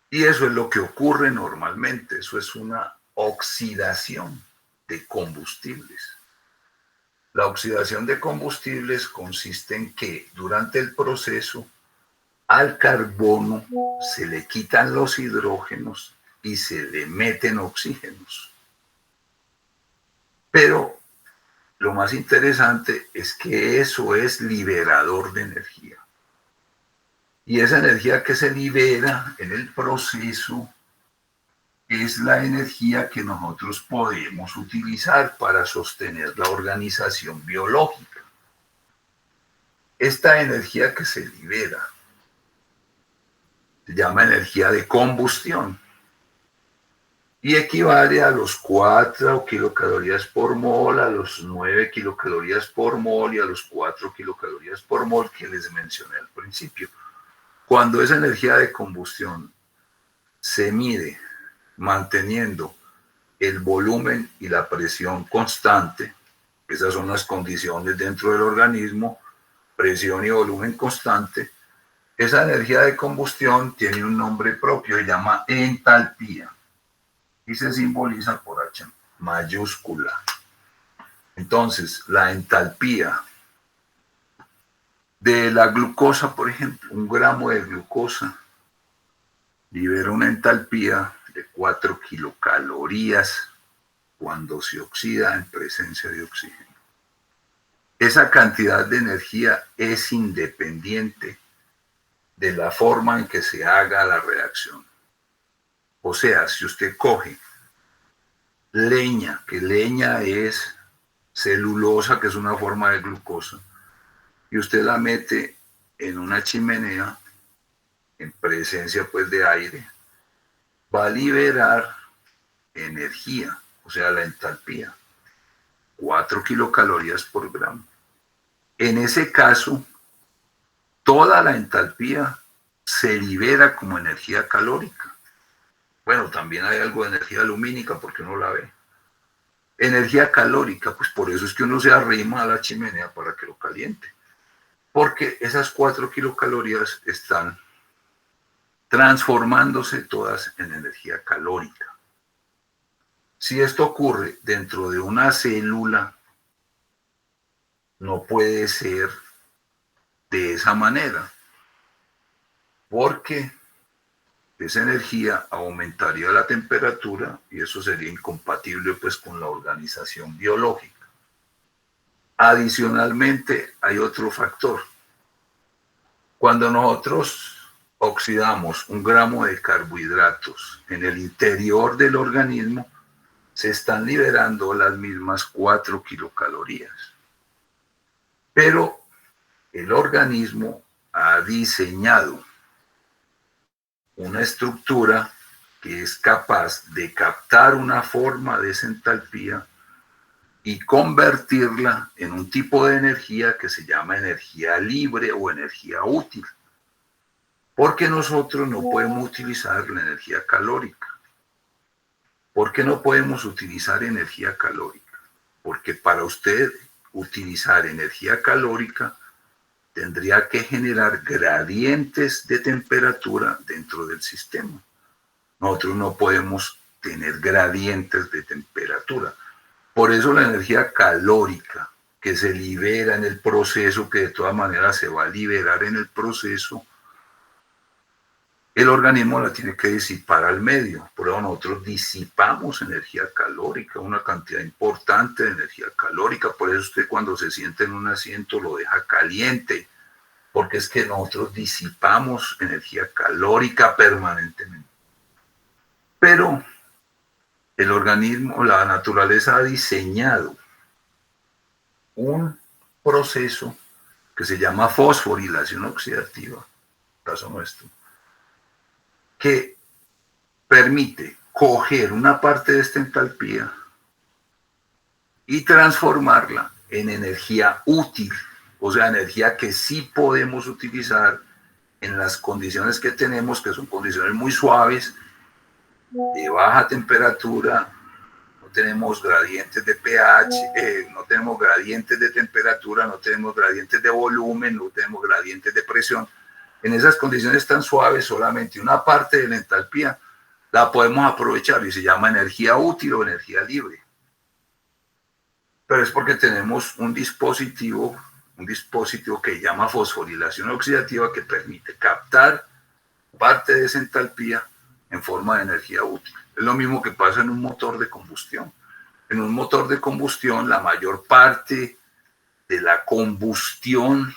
Speaker 2: Y eso es lo que ocurre normalmente, eso es una oxidación de combustibles. La oxidación de combustibles consiste en que durante el proceso al carbono se le quitan los hidrógenos y se le meten oxígenos. Pero lo más interesante es que eso es liberador de energía. Y esa energía que se libera en el proceso es la energía que nosotros podemos utilizar para sostener la organización biológica. Esta energía que se libera se llama energía de combustión y equivale a los 4 kilocalorías por mol, a los 9 kilocalorías por mol y a los 4 kilocalorías por mol que les mencioné al principio. Cuando esa energía de combustión se mide manteniendo el volumen y la presión constante, esas son las condiciones dentro del organismo, presión y volumen constante, esa energía de combustión tiene un nombre propio, se llama entalpía y se simboliza por H mayúscula. Entonces, la entalpía de la glucosa, por ejemplo, un gramo de glucosa libera una entalpía de 4 kilocalorías cuando se oxida en presencia de oxígeno. Esa cantidad de energía es independiente de la forma en que se haga la reacción. O sea, si usted coge leña, que leña es celulosa, que es una forma de glucosa, y usted la mete en una chimenea, en presencia pues de aire, va a liberar energía, o sea, la entalpía, 4 kilocalorías por gramo. En ese caso, toda la entalpía se libera como energía calórica. Bueno, también hay algo de energía lumínica porque uno la ve. Energía calórica, pues por eso es que uno se arrima a la chimenea para que lo caliente. Porque esas 4 kilocalorías están transformándose todas en energía calórica. Si esto ocurre dentro de una célula, no puede ser de esa manera, porque esa energía aumentaría la temperatura y eso sería incompatible pues con la organización biológica. Adicionalmente, hay otro factor. Cuando nosotros oxidamos un gramo de carbohidratos en el interior del organismo, se están liberando las mismas 4 kilocalorías. Pero el organismo ha diseñado una estructura que es capaz de captar una forma de esa entalpía y convertirla en un tipo de energía que se llama energía libre o energía útil. Porque nosotros no podemos utilizar la energía calórica. ¿Por qué no podemos utilizar energía calórica? Porque para usted utilizar energía calórica tendría que generar gradientes de temperatura dentro del sistema. Nosotros no podemos tener gradientes de temperatura. Por eso la energía calórica que se libera en el proceso, que de todas maneras se va a liberar en el proceso, el organismo la tiene que disipar al medio. Por eso nosotros disipamos energía calórica, una cantidad importante de energía calórica. Por eso usted cuando se siente en un asiento lo deja caliente, porque es que nosotros disipamos energía calórica permanentemente. Pero el organismo, la naturaleza ha diseñado un proceso que se llama fosforilación oxidativa, caso nuestro, que permite coger una parte de esta entalpía y transformarla en energía útil, o sea, energía que sí podemos utilizar en las condiciones que tenemos, que son condiciones muy suaves, de baja temperatura, no tenemos gradientes de pH, no tenemos gradientes de temperatura, no tenemos gradientes de volumen, no tenemos gradientes de presión. En esas condiciones tan suaves, solamente una parte de la entalpía la podemos aprovechar y se llama energía útil o energía libre. Pero es porque tenemos un dispositivo que se llama fosforilación oxidativa que permite captar parte de esa entalpía en forma de energía útil. Es lo mismo que pasa en un motor de combustión. En un motor de combustión, la mayor parte de la combustión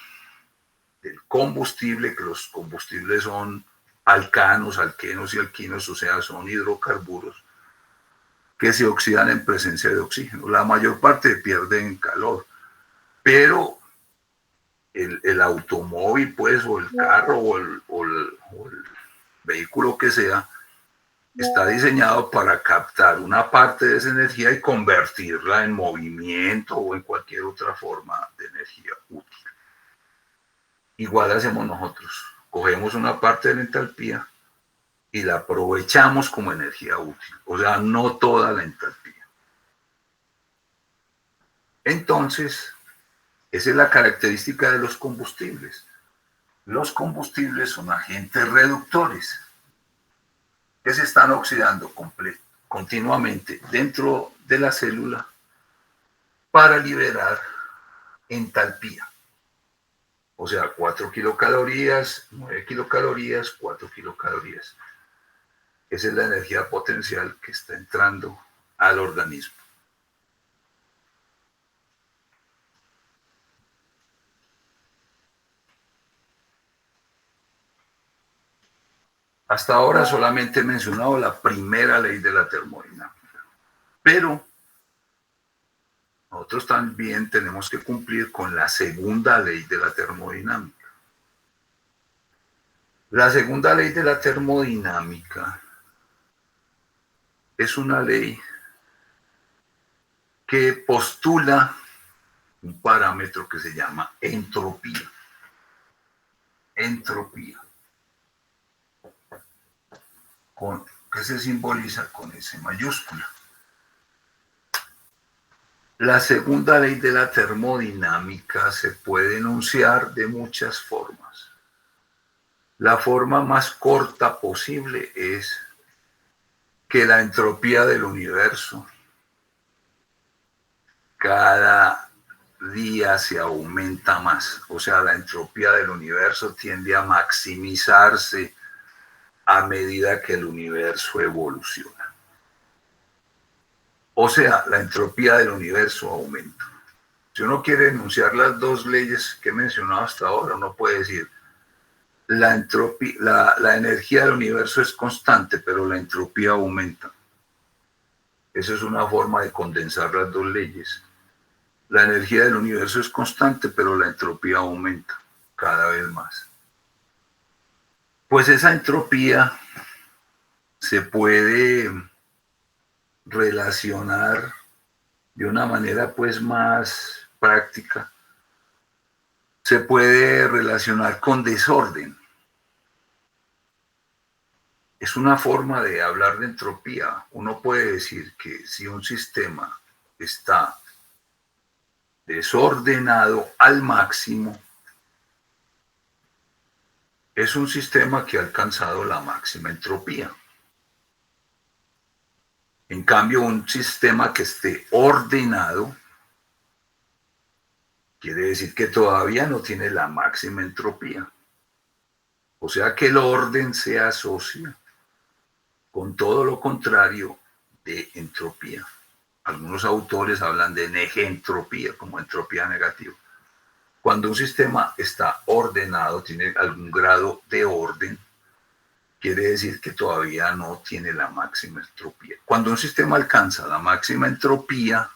Speaker 2: del combustible, que los combustibles son alcanos, alquenos y alquinos, o sea, son hidrocarburos que se oxidan en presencia de oxígeno. La mayor parte pierden calor, pero el automóvil, pues, o el carro, o el vehículo que sea, está diseñado para captar una parte de esa energía y convertirla en movimiento o en cualquier otra forma de energía útil. Igual hacemos nosotros. Cogemos una parte de la entalpía y la aprovechamos como energía útil. O sea, no toda la entalpía. Entonces, esa es la característica de los combustibles. Los combustibles son agentes reductores que se están oxidando continuamente dentro de la célula para liberar entalpía. O sea, 4 kilocalorías, 9 kilocalorías, 4 kilocalorías. Esa es la energía potencial que está entrando al organismo. Hasta ahora solamente he mencionado la primera ley de la termodinámica, pero nosotros también tenemos que cumplir con la segunda ley de la termodinámica. La segunda ley de la termodinámica es una ley que postula un parámetro que se llama entropía. Entropía. Que se simboliza con S mayúscula. La segunda ley de la termodinámica se puede enunciar de muchas formas. La forma más corta posible es que la entropía del universo cada día se aumenta más. O sea, la entropía del universo tiende a maximizarse a medida que el universo evoluciona. O sea, la entropía del universo aumenta. Si uno quiere enunciar las dos leyes que he mencionado hasta ahora, uno puede decir, la energía del universo es constante, pero la entropía aumenta. Esa es una forma de condensar las dos leyes. La energía del universo es constante, pero la entropía aumenta cada vez más. Pues esa entropía se puede relacionar de una manera pues más práctica, se puede relacionar con desorden. Es una forma de hablar de entropía. Uno puede decir que si un sistema está desordenado al máximo, es un sistema que ha alcanzado la máxima entropía. En cambio, un sistema que esté ordenado quiere decir que todavía no tiene la máxima entropía. O sea que el orden se asocia con todo lo contrario de entropía. Algunos autores hablan de negentropía, como entropía negativa. Cuando un sistema está ordenado, tiene algún grado de orden, quiere decir que todavía no tiene la máxima entropía. Cuando un sistema alcanza la máxima entropía,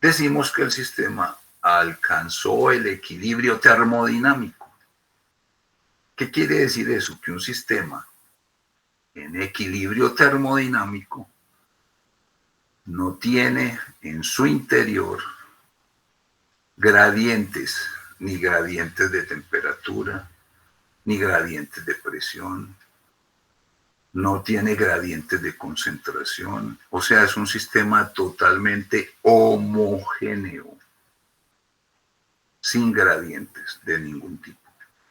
Speaker 2: decimos que el sistema alcanzó el equilibrio termodinámico. ¿Qué quiere decir eso? Que un sistema en equilibrio termodinámico no tiene en su interior gradientes, ni gradientes de temperatura, ni gradientes de presión, no tiene gradientes de concentración, o sea, es un sistema totalmente homogéneo, sin gradientes de ningún tipo.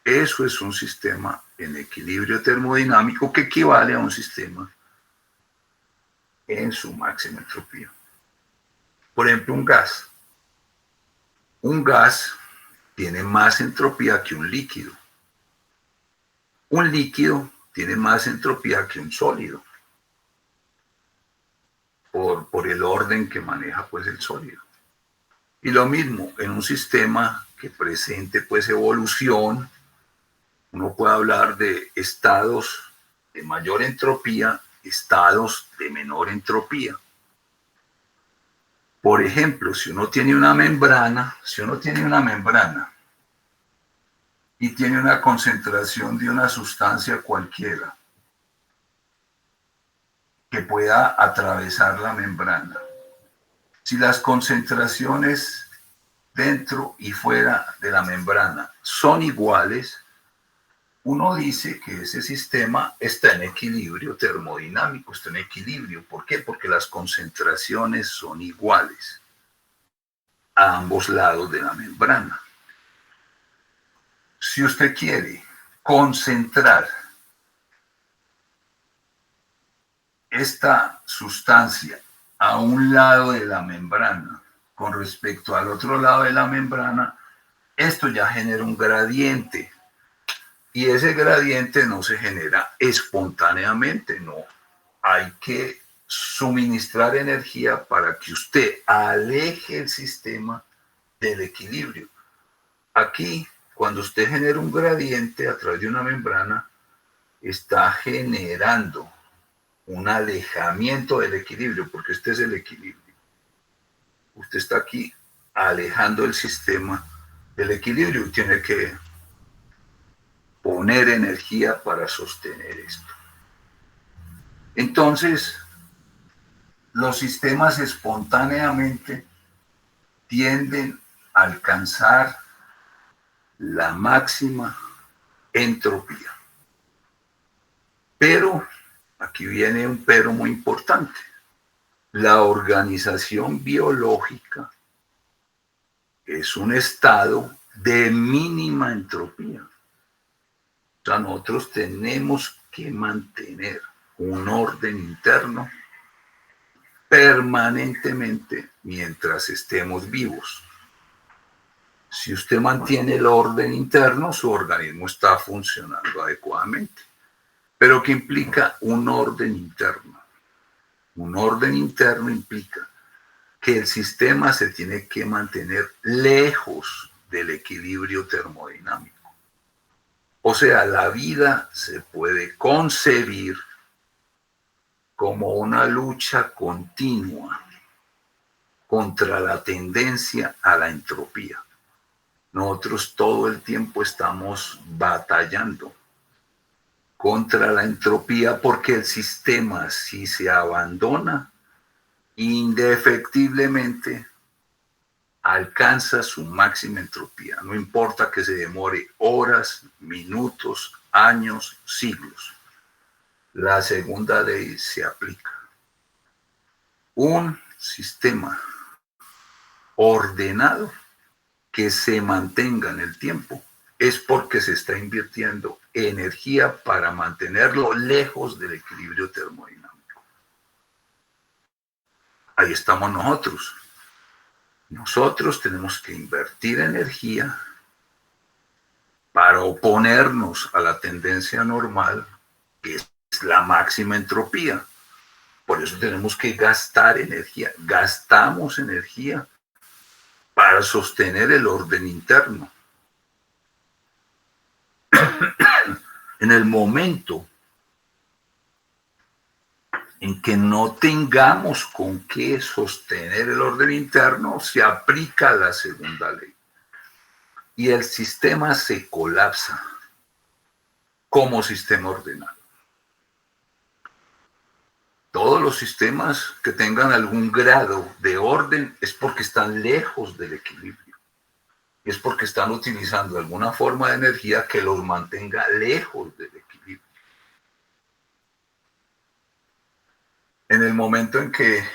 Speaker 2: Eso es un sistema en equilibrio termodinámico que equivale a un sistema en su máxima entropía. Por ejemplo, un gas. Un gas tiene más entropía que un líquido. Un líquido tiene más entropía que un sólido, por el orden que maneja pues el sólido. Y lo mismo en un sistema que presente pues evolución, uno puede hablar de estados de mayor entropía, estados de menor entropía. Por ejemplo, si uno tiene una membrana y tiene una concentración de una sustancia cualquiera que pueda atravesar la membrana, si las concentraciones dentro y fuera de la membrana son iguales, uno dice que ese sistema está en equilibrio termodinámico, está en equilibrio. ¿Por qué? Porque las concentraciones son iguales a ambos lados de la membrana. Si usted quiere concentrar esta sustancia a un lado de la membrana con respecto al otro lado de la membrana, esto ya genera un gradiente. Y ese gradiente no se genera espontáneamente, no. Hay que suministrar energía para que usted aleje el sistema del equilibrio. Aquí, cuando usted genera un gradiente a través de una membrana, está generando un alejamiento del equilibrio, porque este es el equilibrio. Usted está aquí alejando el sistema del equilibrio y tiene que poner energía para sostener esto. Entonces, los sistemas espontáneamente tienden a alcanzar la máxima entropía. Pero, aquí viene un pero muy importante, la organización biológica es un estado de mínima entropía. O sea, nosotros tenemos que mantener un orden interno permanentemente mientras estemos vivos. Si usted mantiene el orden interno, su organismo está funcionando adecuadamente. Pero ¿qué implica un orden interno? Un orden interno implica que el sistema se tiene que mantener lejos del equilibrio termodinámico. O sea, la vida se puede concebir como una lucha continua contra la tendencia a la entropía. Nosotros todo el tiempo estamos batallando contra la entropía, porque el sistema, si se abandona, indefectiblemente alcanza su máxima entropía. No importa que se demore horas, minutos, años, siglos. La segunda ley se aplica. Un sistema ordenado que se mantenga en el tiempo es porque se está invirtiendo energía para mantenerlo lejos del equilibrio termodinámico. Ahí estamos nosotros. Nosotros tenemos que invertir energía para oponernos a la tendencia normal, que es la máxima entropía. Por eso tenemos que gastar energía. Gastamos energía para sostener el orden interno. En el momento en que no tengamos con qué sostener el orden interno, se aplica la segunda ley. Y el sistema se colapsa como sistema ordenado. Todos los sistemas que tengan algún grado de orden es porque están lejos del equilibrio. Y es porque están utilizando alguna forma de energía que los mantenga lejos del equilibrio. En el momento en que,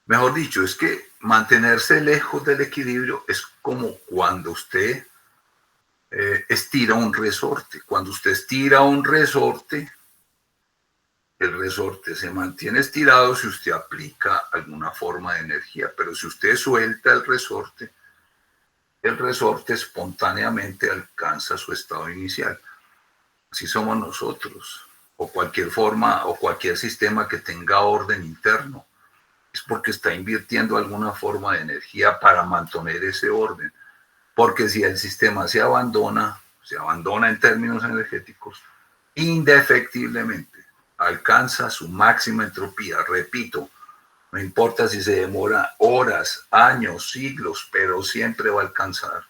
Speaker 2: mejor dicho, es que mantenerse lejos del equilibrio es como cuando usted estira un resorte. Cuando usted estira un resorte, el resorte se mantiene estirado si usted aplica alguna forma de energía, pero si usted suelta el resorte espontáneamente alcanza su estado inicial. Así somos nosotros, o cualquier forma, o cualquier sistema que tenga orden interno, es porque está invirtiendo alguna forma de energía para mantener ese orden. Porque si el sistema se abandona en términos energéticos, indefectiblemente alcanza su máxima entropía. Repito, no importa si se demora horas, años, siglos, pero siempre va a alcanzar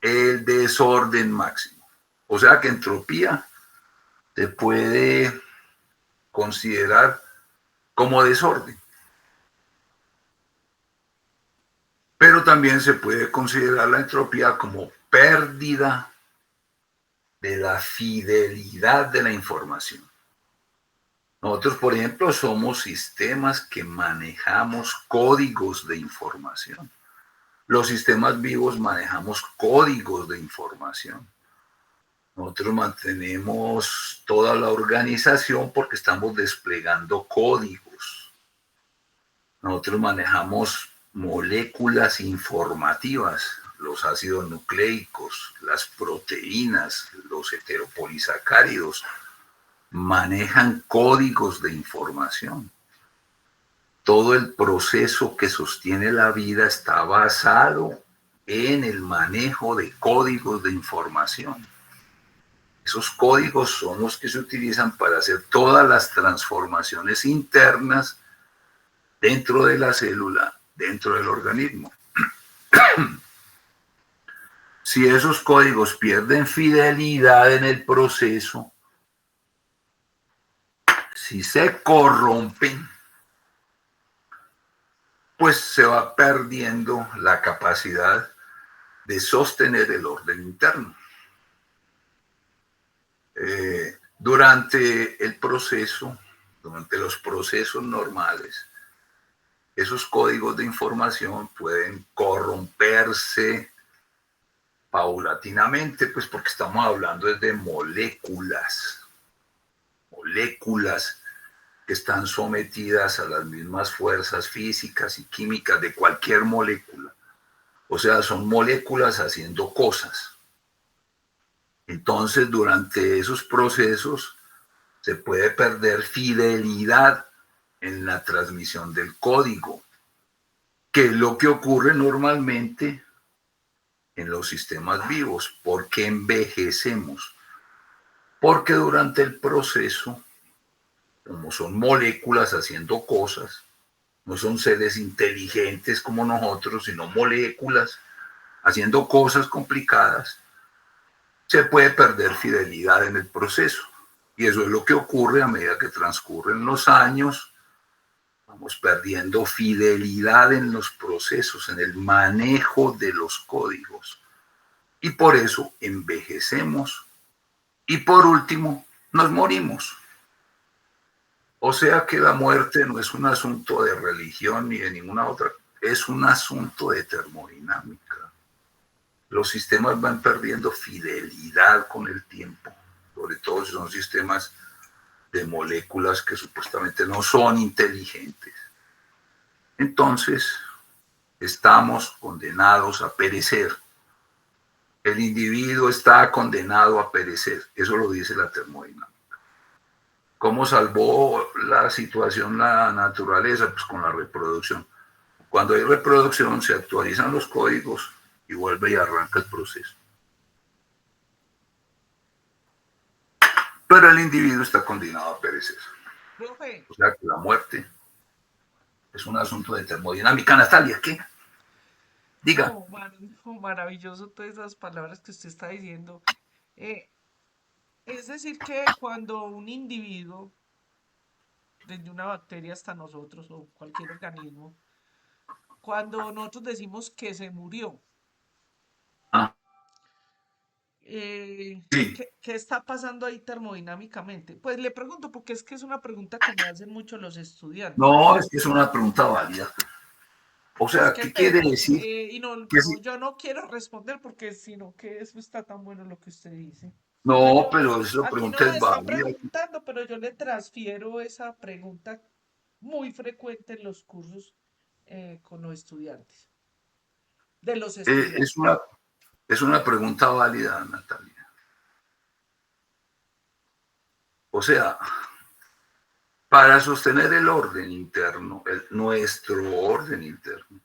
Speaker 2: el desorden máximo. O sea que entropía se puede considerar como desorden. Pero también se puede considerar la entropía como pérdida de la fidelidad de la información. Nosotros, por ejemplo, somos sistemas que manejamos códigos de información. Los sistemas vivos manejamos códigos de información. Nosotros mantenemos toda la organización porque estamos desplegando códigos. Nosotros manejamos moléculas informativas, los ácidos nucleicos, las proteínas, los heteropolisacáridos, manejan códigos de información. Todo el proceso que sostiene la vida está basado en el manejo de códigos de información. Esos códigos son los que se utilizan para hacer todas las transformaciones internas dentro de la célula, dentro del organismo. Si esos códigos pierden fidelidad en el proceso, si se corrompen, pues se va perdiendo la capacidad de sostener el orden interno. Durante el proceso, durante los procesos normales, esos códigos de información pueden corromperse paulatinamente, pues porque estamos hablando de moléculas que están sometidas a las mismas fuerzas físicas y químicas de cualquier molécula. O sea, son moléculas haciendo cosas. Entonces, durante esos procesos se puede perder fidelidad en la transmisión del código, que es lo que ocurre normalmente en los sistemas vivos. ¿Por qué envejecemos? Porque durante el proceso, como son moléculas haciendo cosas, no son seres inteligentes como nosotros, sino moléculas haciendo cosas complicadas, se puede perder fidelidad en el proceso. Y eso es lo que ocurre a medida que transcurren los años. Vamos perdiendo fidelidad en los procesos, en el manejo de los códigos. Y por eso envejecemos. Y por último, nos morimos. O sea que la muerte no es un asunto de religión ni de ninguna otra, es un asunto de termodinámica. Los sistemas van perdiendo fidelidad con el tiempo, sobre todo si son sistemas de moléculas que supuestamente no son inteligentes. Entonces, estamos condenados a perecer. El individuo está condenado a perecer. Eso lo dice la termodinámica. ¿Cómo salvó la situación la naturaleza? Pues con la reproducción. Cuando hay reproducción, se actualizan los códigos y vuelve y arranca el proceso. Pero el individuo está condenado a perecer.
Speaker 1: Profe.
Speaker 2: O sea que la muerte es un asunto de termodinámica. Natalia, ¿qué? Diga.
Speaker 1: No, maravilloso todas esas palabras que usted está diciendo. Eh, es decir, que cuando un individuo, desde una bacteria hasta nosotros o cualquier organismo, cuando nosotros decimos que se murió,
Speaker 2: Ah, sí.
Speaker 1: ¿qué está pasando ahí termodinámicamente? Pues le pregunto porque es que es una pregunta que me hacen mucho los estudiantes.
Speaker 2: No, es que es una pregunta válida. O
Speaker 1: Pues
Speaker 2: sea,
Speaker 1: qué
Speaker 2: ¿qué quiere
Speaker 1: pena.
Speaker 2: decir?
Speaker 1: Y no,
Speaker 2: Que si,
Speaker 1: yo no quiero responder porque sino que eso está tan bueno lo que usted dice.
Speaker 2: no, pero esa
Speaker 1: Aquí
Speaker 2: pregunta
Speaker 1: no me
Speaker 2: es
Speaker 1: está
Speaker 2: válida.
Speaker 1: preguntando, pero yo le transfiero esa pregunta muy frecuente en los cursos con los estudiantes, de los
Speaker 2: Eh, es,
Speaker 1: estudiantes.
Speaker 2: una, es una pregunta válida, Natalia. O sea, para sostener el orden interno, nuestro orden interno,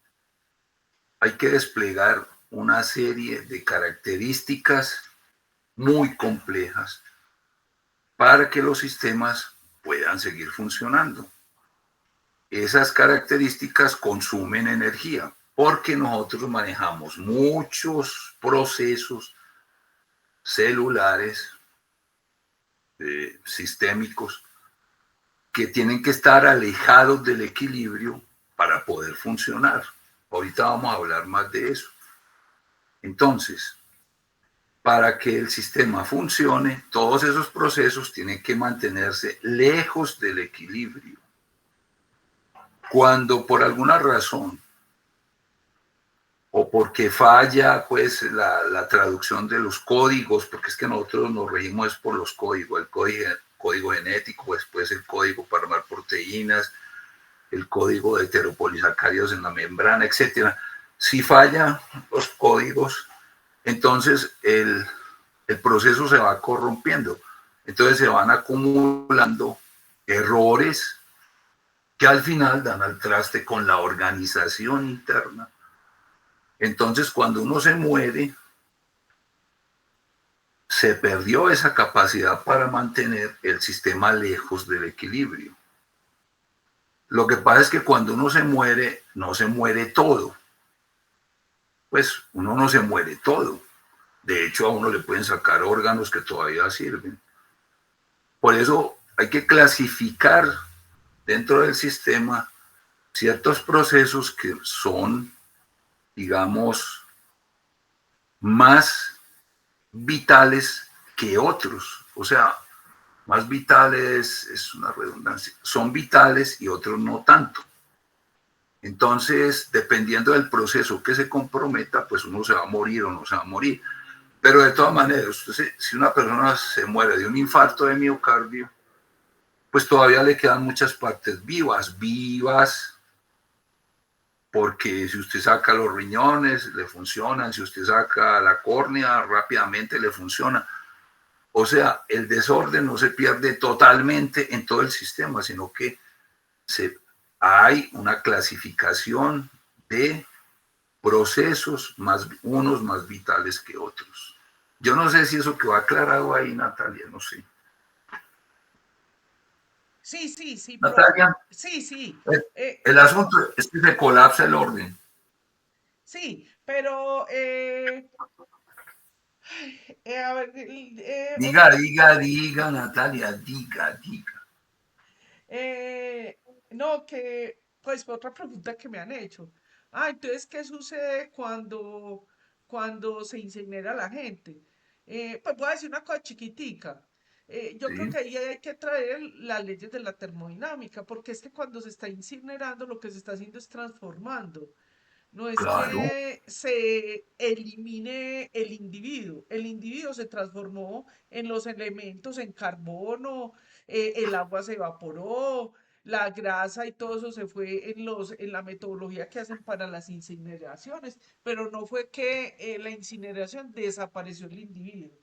Speaker 2: hay que desplegar una serie de características muy complejas para que los sistemas puedan seguir funcionando. Esas características consumen energía porque nosotros manejamos muchos procesos celulares, sistémicos, que tienen que estar alejados del equilibrio para poder funcionar. Ahorita vamos a hablar más de eso. Entonces, para que el sistema funcione, todos esos procesos tienen que mantenerse lejos del equilibrio. Cuando por alguna razón o porque falla pues la traducción de los códigos, porque es que nosotros nos regimos por los códigos, el código genético, después el código para armar proteínas, el código de heteropolisacáridos en la membrana, etcétera. Si falla los códigos, entonces el proceso se va corrompiendo. Entonces se van acumulando errores que al final dan al traste con la organización interna. Entonces, cuando uno se muere, se perdió esa capacidad para mantener el sistema lejos del equilibrio. Lo que pasa es que cuando uno se muere, no se muere todo. Pues uno no se muere todo. De hecho, a uno le pueden sacar órganos que todavía sirven. Por eso hay que clasificar dentro del sistema ciertos procesos que son, digamos, más vitales que otros. O sea, más vitales es una redundancia. Son vitales y otros no tanto. Entonces, dependiendo del proceso que se comprometa, pues uno se va a morir o no se va a morir. Pero de todas maneras, si una persona se muere de un infarto de miocardio, pues todavía le quedan muchas partes vivas, porque si usted saca los riñones, le funcionan, si usted saca la córnea, rápidamente le funciona. O sea, el desorden no se pierde totalmente en todo el sistema, sino que hay una clasificación de procesos, unos más vitales que otros. Yo no sé si eso quedó aclarado ahí, Natalia, no sé.
Speaker 1: Sí, profe.
Speaker 2: Natalia,
Speaker 1: Sí.
Speaker 2: el asunto es que se colapsa el orden.
Speaker 1: Sí, pero A ver,
Speaker 2: Diga,
Speaker 1: otra
Speaker 2: diga, diga, Natalia, diga, diga.
Speaker 1: Eh, no, pues otra pregunta que me han hecho. Ah, entonces, ¿qué sucede cuando se incinera la gente? Pues voy a decir una cosa chiquitica. Yo creo
Speaker 2: Sí,
Speaker 1: que ahí hay que traer las leyes de la termodinámica, porque es que cuando se está incinerando, lo que se está haciendo es transformando. No es
Speaker 2: claro.
Speaker 1: que se elimine el individuo se transformó en los elementos, en carbono, el agua se evaporó, la grasa y todo eso se fue en la metodología que hacen para las incineraciones, pero no fue que la incineración desapareció el individuo.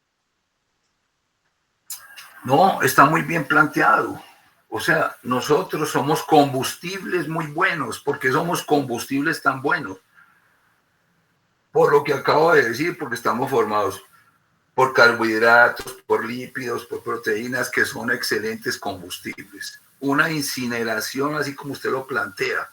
Speaker 2: No, está muy bien planteado. O sea, nosotros somos combustibles muy buenos. ¿Por qué somos combustibles tan buenos? Por lo que acabo de decir, porque estamos formados por carbohidratos, por lípidos, por proteínas que son excelentes combustibles. Una incineración, así como usted lo plantea,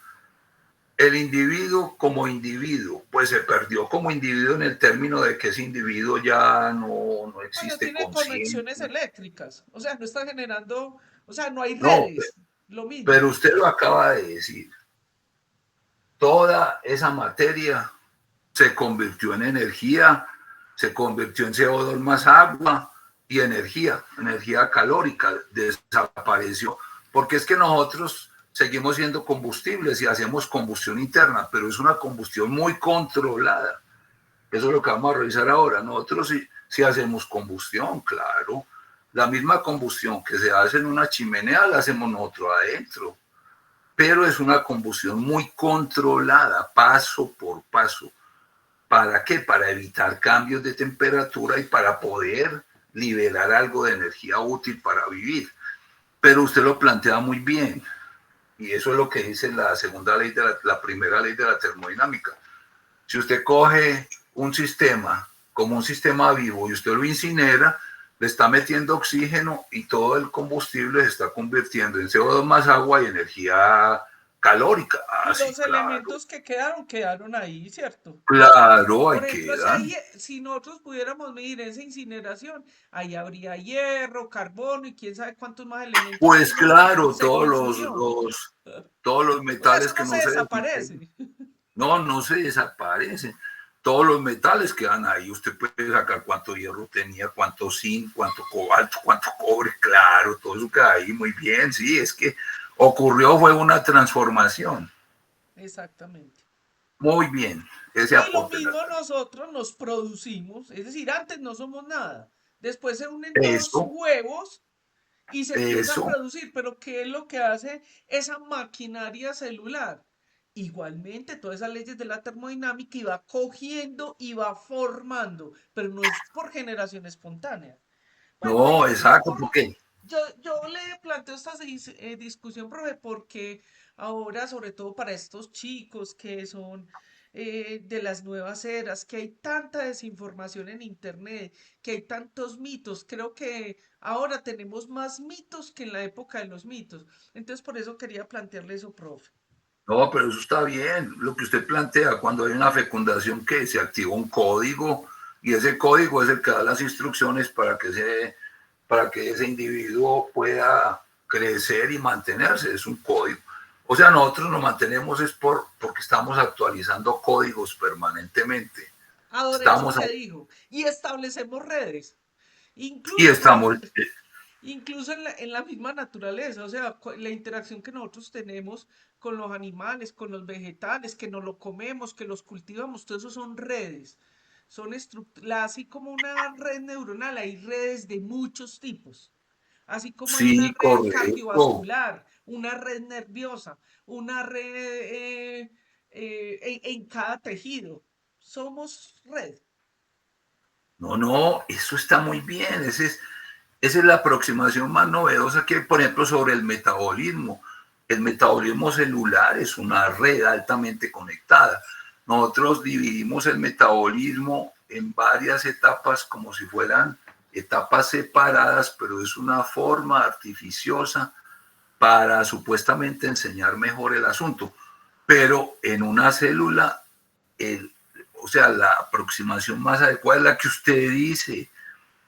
Speaker 2: el individuo como individuo, pues se perdió como individuo en el término de que ese individuo ya no
Speaker 1: Pues no
Speaker 2: existe
Speaker 1: tiene
Speaker 2: consciente.
Speaker 1: conexiones eléctricas, o sea, no está generando, o sea, no hay
Speaker 2: No,
Speaker 1: redes, lo
Speaker 2: pero
Speaker 1: mismo.
Speaker 2: usted lo acaba de decir. Toda esa materia se convirtió en energía, se convirtió en CO2 más agua y energía calórica, desapareció, porque es que nosotros seguimos siendo combustibles y hacemos combustión interna, pero es una combustión muy controlada. Eso es lo que vamos a revisar ahora. Nosotros sí hacemos combustión, claro. La misma combustión que se hace en una chimenea la hacemos nosotros adentro, pero es una combustión muy controlada, paso por paso. ¿Para qué? Para evitar cambios de temperatura y para poder liberar algo de energía útil para vivir. Pero usted lo plantea muy bien, y eso es lo que dice la segunda ley de la primera ley de la termodinámica. Si usted coge un sistema como un sistema vivo y usted lo incinera, le está metiendo oxígeno y todo el combustible se está convirtiendo en CO2 más agua y energía calórica. Ah,
Speaker 1: Y
Speaker 2: sí,
Speaker 1: los
Speaker 2: claro.
Speaker 1: elementos que quedaron ahí, ¿cierto?
Speaker 2: Claro, ahí
Speaker 1: Por ejemplo,
Speaker 2: quedan.
Speaker 1: si nosotros pudiéramos medir esa incineración, ahí habría hierro, carbono y quién sabe cuántos más elementos que
Speaker 2: Pues
Speaker 1: no
Speaker 2: claro,
Speaker 1: se consumió.
Speaker 2: todos los
Speaker 1: O sea,
Speaker 2: metales
Speaker 1: eso
Speaker 2: que
Speaker 1: no se
Speaker 2: no se desintegran.
Speaker 1: desaparece.
Speaker 2: No se desaparecen. Todos los metales quedan ahí. Usted puede sacar cuánto hierro tenía, cuánto zinc, cuánto cobalto, cuánto cobre. Claro, todo eso queda ahí muy bien. Sí, es que fue una transformación.
Speaker 1: Exactamente.
Speaker 2: Muy bien. Ese
Speaker 1: Y lo
Speaker 2: aporte.
Speaker 1: mismo nosotros nos producimos, es decir, antes no somos nada. Después se unen dos
Speaker 2: Eso,
Speaker 1: huevos y se empieza a
Speaker 2: eso.
Speaker 1: producir, pero ¿qué es lo que hace esa maquinaria celular? Igualmente, todas esas leyes de la termodinámica y va cogiendo y va formando, pero no es por generación espontánea. Bueno,
Speaker 2: No, exacto,
Speaker 1: ¿cómo?
Speaker 2: porque
Speaker 1: Yo le planteo esta discusión, profe, porque ahora, sobre todo para estos chicos que son de las nuevas eras, que hay tanta desinformación en Internet, que hay tantos mitos, creo que ahora tenemos más mitos que en la época de los mitos. Entonces, por eso quería plantearle eso, profe.
Speaker 2: no, pero eso está bien. Lo que usted plantea, cuando hay una fecundación que se activa un código y ese código es el que da las instrucciones para que ese individuo pueda crecer y mantenerse. Es un código. O sea, nosotros nos mantenemos es porque estamos actualizando códigos permanentemente.
Speaker 1: Adoré eso
Speaker 2: Estamos
Speaker 1: que dijo. Y establecemos redes.
Speaker 2: y
Speaker 1: Incluso,
Speaker 2: estamos,
Speaker 1: profe, incluso en la misma naturaleza, o sea, la interacción que nosotros tenemos con los animales, con los vegetales, que nos lo comemos, que los cultivamos, todo eso son redes. Son así como una red neuronal, hay redes de muchos tipos. Así como hay una
Speaker 2: sí,
Speaker 1: red
Speaker 2: correcto.
Speaker 1: cardiovascular, una red nerviosa, una red en cada tejido. Somos red.
Speaker 2: No, eso está muy bien. Esa es la aproximación más novedosa que hay, por ejemplo, sobre el metabolismo. El metabolismo celular es una red altamente conectada. Nosotros dividimos el metabolismo en varias etapas como si fueran etapas separadas, pero es una forma artificiosa para supuestamente enseñar mejor el asunto. Pero en una célula, el, o o sea, la aproximación más adecuada es la que usted dice.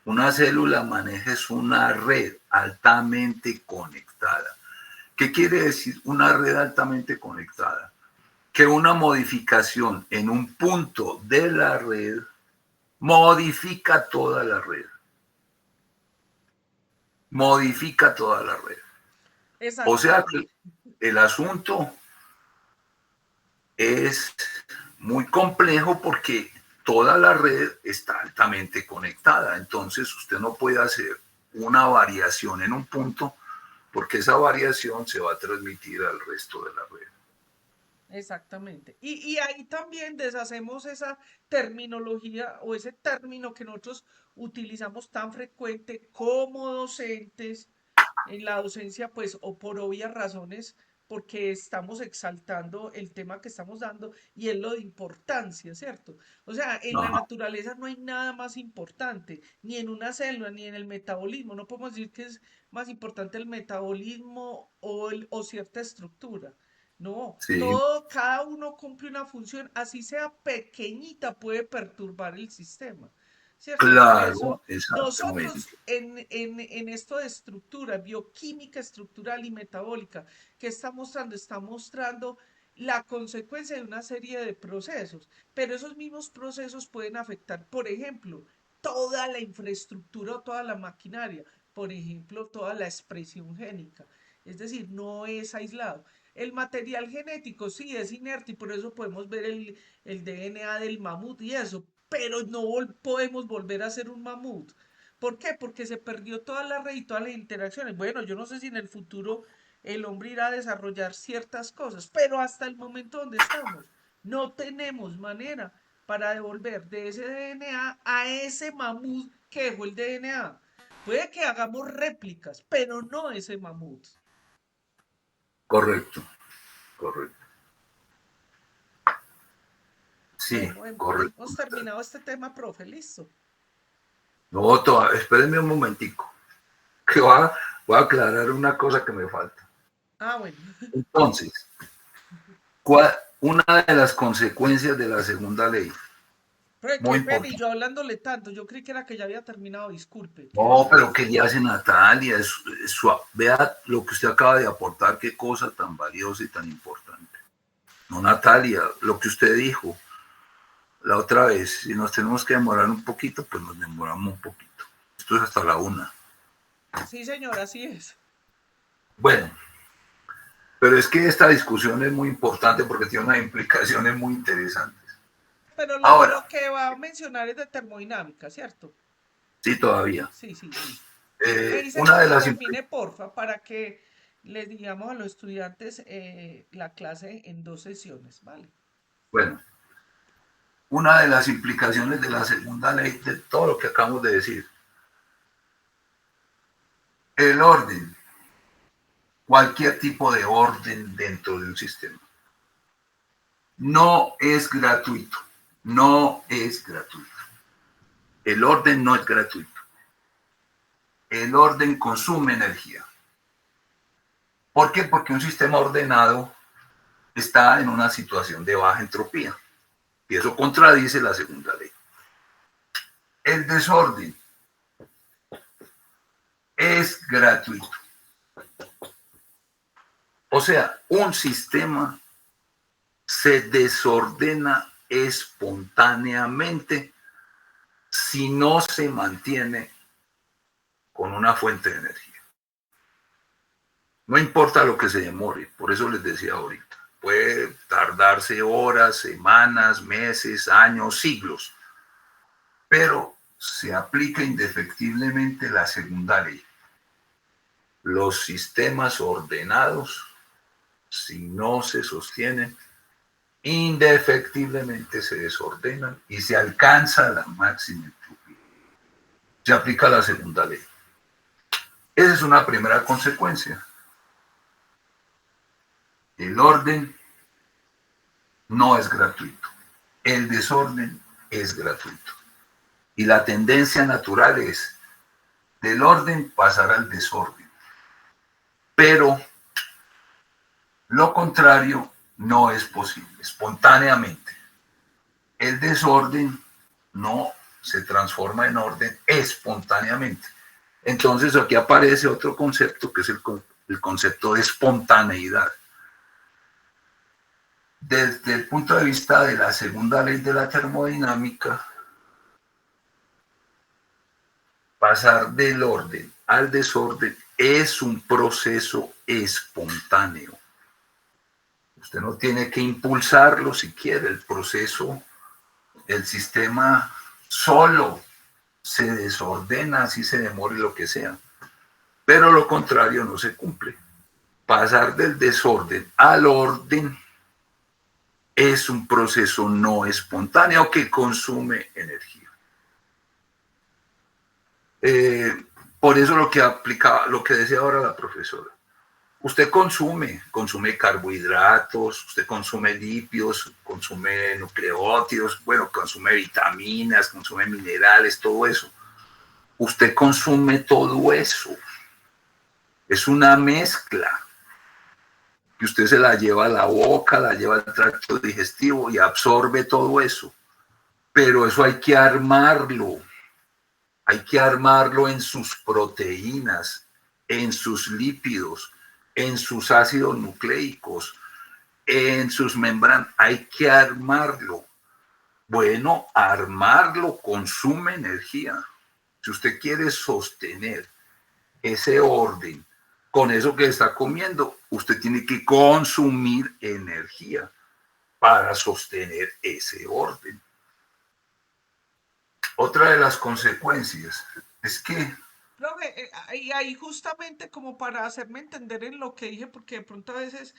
Speaker 2: Una célula maneja es una red altamente conectada. ¿Qué quiere decir una red altamente conectada? Que una modificación en un punto de la red modifica toda la red. Modifica toda la red. O sea que el asunto es muy complejo porque toda la red está altamente conectada. Entonces usted no puede hacer una variación en un punto porque esa variación se va a transmitir al resto de la red.
Speaker 1: Exactamente. Y ahí también deshacemos esa terminología o ese término que nosotros utilizamos tan frecuente como docentes en la docencia, pues, o por obvias razones, porque estamos exaltando el tema que estamos dando y es lo de importancia, ¿cierto? O sea, en la
Speaker 2: Ajá.
Speaker 1: naturaleza no hay nada más importante, ni en una célula, ni en el metabolismo. No podemos decir que es más importante el metabolismo o cierta estructura. No,
Speaker 2: Sí,
Speaker 1: todo, cada uno cumple una función, así sea pequeñita, puede perturbar el sistema, ¿cierto? Por
Speaker 2: claro,
Speaker 1: eso
Speaker 2: exactamente.
Speaker 1: nosotros en esto de estructura, bioquímica estructural y metabólica, ¿qué está mostrando? Está mostrando la consecuencia de una serie de procesos, pero esos mismos procesos pueden afectar, por ejemplo, toda la infraestructura o toda la maquinaria, por ejemplo, toda la expresión génica. Es decir, no es aislado. El material genético sí es inerte y por eso podemos ver el DNA del mamut y eso, pero no podemos volver a ser un mamut. ¿Por qué? Porque se perdió toda la red y todas las interacciones. Bueno, yo no sé si en el futuro el hombre irá a desarrollar ciertas cosas, pero hasta el momento donde estamos, no tenemos manera para devolver de ese DNA a ese mamut que dejó el DNA. Puede que hagamos réplicas, pero no ese mamut.
Speaker 2: Correcto, correcto. Sí,
Speaker 1: Bueno,
Speaker 2: correcto.
Speaker 1: hemos terminado este tema, profe, listo.
Speaker 2: No, espérenme un momentico, que voy a aclarar una cosa que me falta.
Speaker 1: Ah, bueno.
Speaker 2: Entonces, una de las consecuencias de la segunda ley,
Speaker 1: Pero
Speaker 2: muy
Speaker 1: qué pena, y
Speaker 2: importante.
Speaker 1: yo hablándole tanto, yo creí que era que ya había terminado, disculpe, qué
Speaker 2: No, pero
Speaker 1: vergüenza.
Speaker 2: ¿qué le hace Natalia? Vea lo que usted acaba de aportar, qué cosa tan valiosa y tan importante. No, Natalia, lo que usted dijo la otra vez, si nos tenemos que demorar un poquito, pues nos demoramos un poquito. Esto es hasta la 1.
Speaker 1: Sí, señor, así es.
Speaker 2: Bueno, pero es que esta discusión es muy importante porque tiene unas implicaciones muy interesantes.
Speaker 1: Pero lo
Speaker 2: Ahora,
Speaker 1: que va a mencionar es de termodinámica, ¿cierto?
Speaker 2: sí, todavía.
Speaker 1: Sí, sí, listo. Me dice
Speaker 2: Una de
Speaker 1: cuando
Speaker 2: las
Speaker 1: termine, porfa, para que les digamos a los estudiantes la clase en 2 sesiones, ¿vale?
Speaker 2: bueno, una de las implicaciones de la segunda ley de todo lo que acabamos de decir, el orden, cualquier tipo de orden dentro de un sistema, no es gratuito, no es gratuito. El orden no es gratuito. El orden consume energía. ¿Por qué? Porque un sistema ordenado está en una situación de baja entropía. Y eso contradice la segunda ley. El desorden es gratuito. O sea, un sistema se desordena espontáneamente si no se mantiene con una fuente de energía. No importa lo que se demore, por eso les decía ahorita. Puede tardarse horas, semanas, meses, años, siglos, pero se aplica indefectiblemente la segunda ley. Los sistemas ordenados, si no se sostienen, indefectiblemente se desordenan y se alcanza la máxima entropía. Se aplica la segunda ley. Esa es una primera consecuencia. El orden no es gratuito. El desorden es gratuito. Y la tendencia natural es del orden pasar al desorden. Pero lo contrario no es posible, espontáneamente. el desorden no se transforma en orden espontáneamente. Entonces aquí aparece otro concepto que es el concepto de espontaneidad. Desde el punto de vista de la segunda ley de la termodinámica, pasar del orden al desorden es un proceso espontáneo. Usted no tiene que impulsarlo si quiere, el proceso, el sistema solo se desordena, así se demore lo que sea. Pero lo contrario no se cumple. Pasar del desorden al orden es un proceso no espontáneo que consume energía. Por eso lo que aplicaba, lo que decía ahora la profesora. Usted consume carbohidratos, usted consume lípidos, consume nucleótidos, bueno, consume vitaminas, consume minerales, todo eso. Usted consume todo eso. Es una mezcla que usted se la lleva a la boca, la lleva al tracto digestivo y absorbe todo eso. Pero eso hay que armarlo. Hay que armarlo en sus proteínas, en sus lípidos, en sus ácidos nucleicos, en sus membranas. Hay que armarlo. Bueno, armarlo consume energía. Si usted quiere sostener ese orden con eso que está comiendo, usted tiene que consumir energía para sostener ese orden. Otra de las consecuencias es que...
Speaker 1: Profe, ahí justamente como para hacerme entender en lo que dije, porque de pronto a veces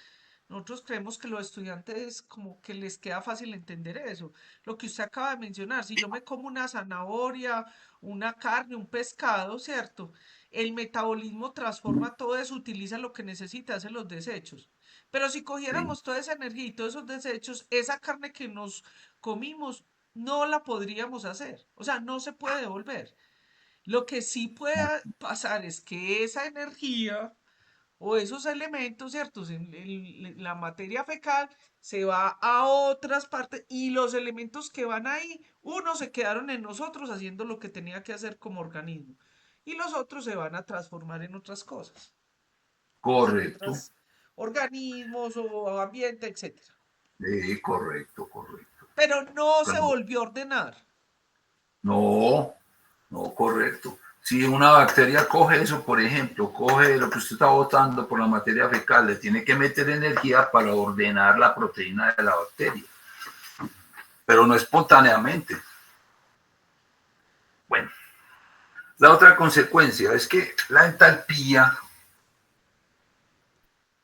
Speaker 1: nosotros creemos que los estudiantes como que les queda fácil entender eso. Lo que usted acaba de mencionar, si yo me como una zanahoria, una carne, un pescado, ¿cierto? El metabolismo transforma todo eso, utiliza lo que necesita, hace los desechos. Pero si
Speaker 2: Sí,
Speaker 1: cogiéramos toda esa energía y todos esos desechos, esa carne que nos comimos, no la podríamos hacer. O sea, no se puede devolver. Lo que sí puede pasar es que esa energía o esos elementos, ¿cierto? En la materia fecal se va a otras partes y los elementos que van ahí, unos se quedaron en nosotros haciendo lo que tenía que hacer como organismo y los otros se van a transformar en otras cosas, en
Speaker 2: correcto.
Speaker 1: otros organismos o ambiente, etcétera.
Speaker 2: Correcto, correcto.
Speaker 1: Pero no se
Speaker 2: Pero
Speaker 1: volvió a ordenar.
Speaker 2: no, no, correcto. Si una bacteria coge eso, por ejemplo, coge lo que usted está botando por la materia fecal, le tiene que meter energía para ordenar la proteína de la bacteria, pero no espontáneamente. Bueno, la otra consecuencia es que la entalpía,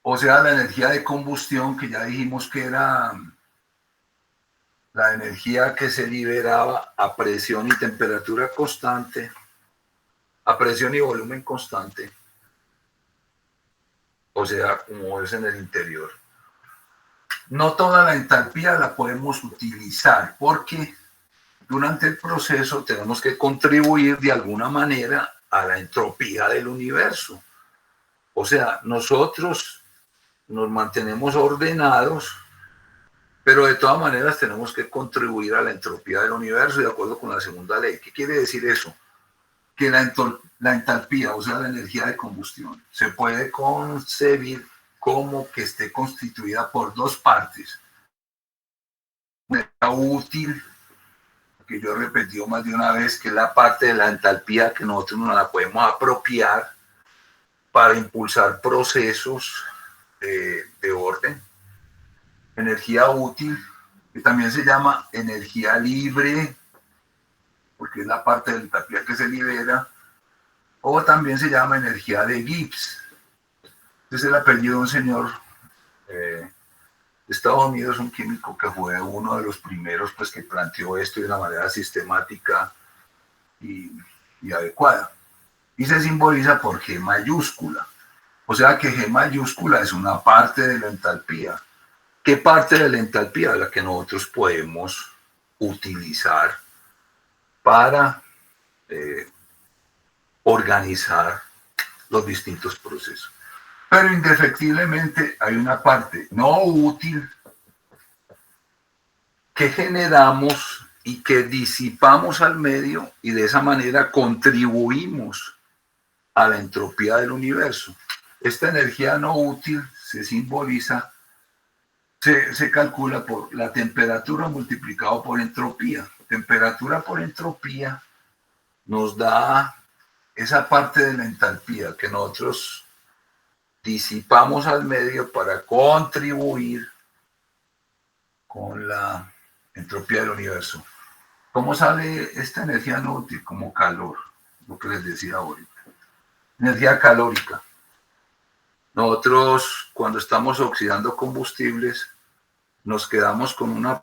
Speaker 2: o sea, la energía de combustión, que ya dijimos que era la energía que se liberaba a presión y temperatura constante, a presión y volumen constante, o sea, como es en el interior. No toda la entalpía la podemos utilizar porque durante el proceso tenemos que contribuir de alguna manera a la entropía del universo. O sea, nosotros nos mantenemos ordenados, pero de todas maneras tenemos que contribuir a la entropía del universo de acuerdo con la segunda ley. ¿Qué quiere decir eso? Que la entalpía, o sea, la energía de combustión, se puede concebir como que esté constituida por dos partes. Una útil, que yo he repetido más de una vez, que es la parte de la entalpía que nosotros no la podemos apropiar para impulsar procesos de orden. Energía útil, que también se llama energía libre, porque es la parte de la entalpía que se libera, o también se llama energía de Gibbs. Este es el apellido de un señor de Estados Unidos, un químico que fue uno de los primeros pues, que planteó esto de una manera sistemática y adecuada. Y se simboliza por G mayúscula. O sea que G mayúscula es una parte de la entalpía. ¿Qué parte de la entalpía? La que nosotros podemos utilizar para organizar los distintos procesos. Pero indefectiblemente hay una parte no útil que generamos y que disipamos al medio y de esa manera contribuimos a la entropía del universo. Esta energía no útil se simboliza, se calcula por la temperatura multiplicado por entropía. Temperatura por entropía nos da esa parte de la entalpía que nosotros disipamos al medio para contribuir con la entropía del universo. ¿Cómo sale esta energía no útil? Como calor, lo que les decía ahorita. Energía calórica. Nosotros, cuando estamos oxidando combustibles, nos quedamos con una,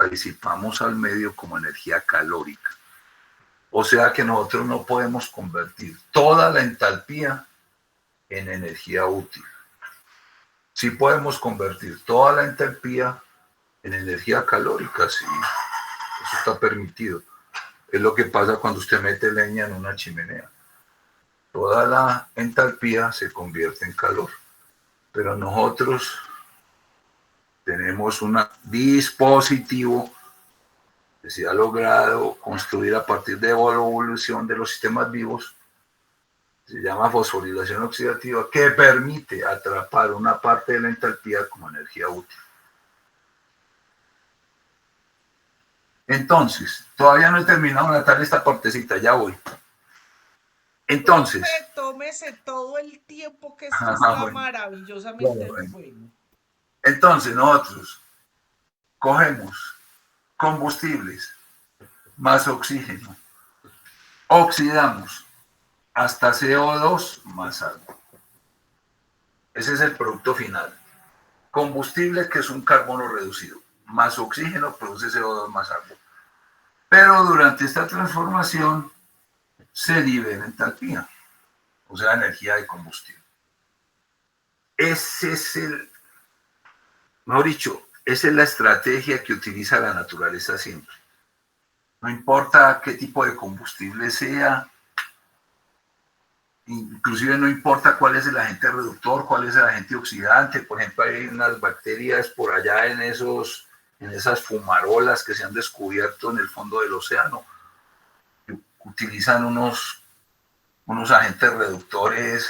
Speaker 2: disipamos al medio como energía calórica. O sea que nosotros no podemos convertir toda la entalpía en energía útil. Sí podemos convertir toda la entalpía en energía calórica, sí. Eso está permitido. Es lo que pasa cuando usted mete leña en una chimenea. Toda la entalpía se convierte en calor. Pero nosotros tenemos un dispositivo que se ha logrado construir a partir de evolución de los sistemas vivos, se llama fosforilación oxidativa, que permite atrapar una parte de la entalpía como energía útil. Entonces, todavía no he terminado, Natalia, esta partecita, ya voy. Entonces.
Speaker 1: Tómese todo el tiempo que esto está bueno, maravillosamente bueno.
Speaker 2: Entonces, nosotros cogemos combustibles más oxígeno, oxidamos hasta CO2 más agua. Ese es el producto final. Combustible, que es un carbono reducido, más oxígeno produce CO2 más agua. Pero durante esta transformación se libera entalpía, o sea, energía de combustible. Ese es mejor dicho, esa es la estrategia que utiliza la naturaleza siempre. No importa qué tipo de combustible sea, inclusive no importa cuál es el agente reductor, cuál es el agente oxidante. Por ejemplo, hay unas bacterias por allá en esas fumarolas que se han descubierto en el fondo del océano. Utilizan unos agentes reductores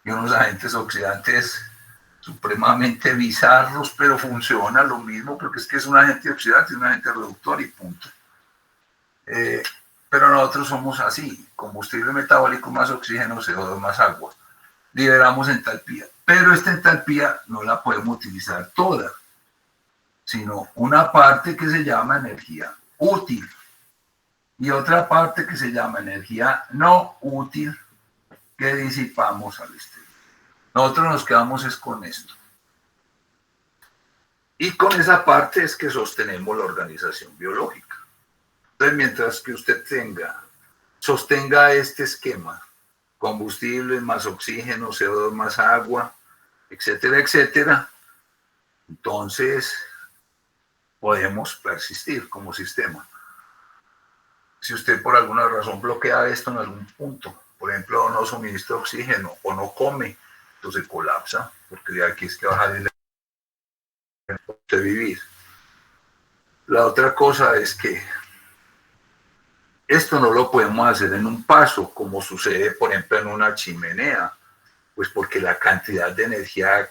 Speaker 2: y unos agentes oxidantes supremamente bizarros, pero funciona lo mismo porque es que es un agente oxidante y un agente reductor y punto. Pero nosotros somos así, combustible metabólico más oxígeno, CO2 más agua. Liberamos entalpía, pero esta entalpía no la podemos utilizar toda, sino una parte que se llama energía útil y otra parte que se llama energía no útil que disipamos al exterior. Nosotros nos quedamos es con esto. Y con esa parte es que sostenemos la organización biológica. Entonces, mientras que usted sostenga este esquema, combustible más oxígeno, CO2 más agua, etcétera, etcétera, entonces podemos persistir como sistema. Si usted por alguna razón bloquea esto en algún punto, por ejemplo, no suministra oxígeno o no come, entonces colapsa, porque de aquí es que baja el de vivir. La otra cosa es que esto no lo podemos hacer en un paso, como sucede, por ejemplo, en una chimenea, pues porque la cantidad de energía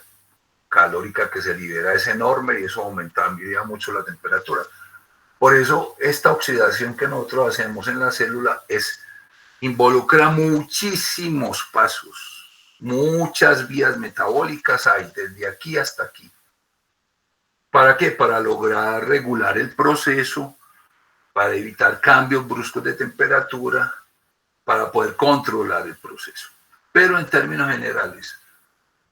Speaker 2: calórica que se libera es enorme y eso aumenta mucho la temperatura. Por eso, esta oxidación que nosotros hacemos en la célula involucra muchísimos pasos, muchas vías metabólicas hay, desde aquí hasta aquí. ¿Para qué? Para lograr regular el proceso, para evitar cambios bruscos de temperatura, para poder controlar el proceso. Pero en términos generales,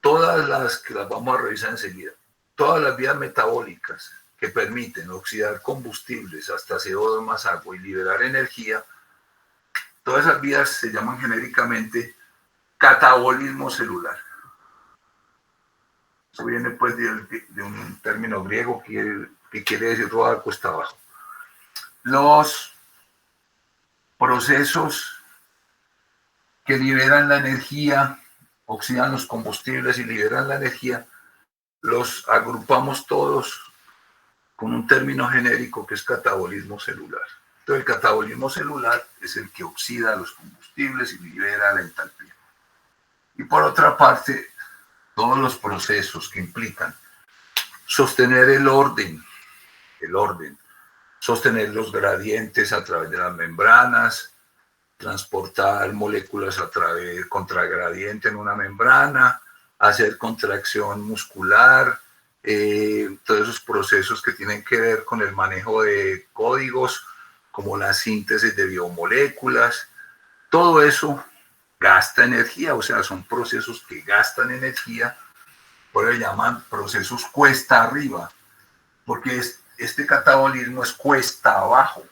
Speaker 2: todas las que las vamos a revisar enseguida, todas las vías metabólicas que permiten oxidar combustibles hasta CO2 más agua y liberar energía, todas esas vías se llaman genéricamente catabolismo celular. Eso viene pues de un término griego que quiere decir rodar cuesta abajo. Los procesos que liberan la energía, oxidan los combustibles y liberan la energía, los agrupamos todos con un término genérico que es catabolismo celular. Entonces, el catabolismo celular es el que oxida los combustibles y libera la entalpía. Y por otra parte, todos los procesos que implican sostener el orden, sostener los gradientes a través de las membranas, transportar moléculas a través contragradiente en una membrana, hacer contracción muscular, todos esos procesos que tienen que ver con el manejo de códigos, como la síntesis de biomoléculas, todo eso gasta energía, o sea, son procesos que gastan energía, por eso llaman procesos cuesta arriba, porque este catabolismo es cuesta abajo,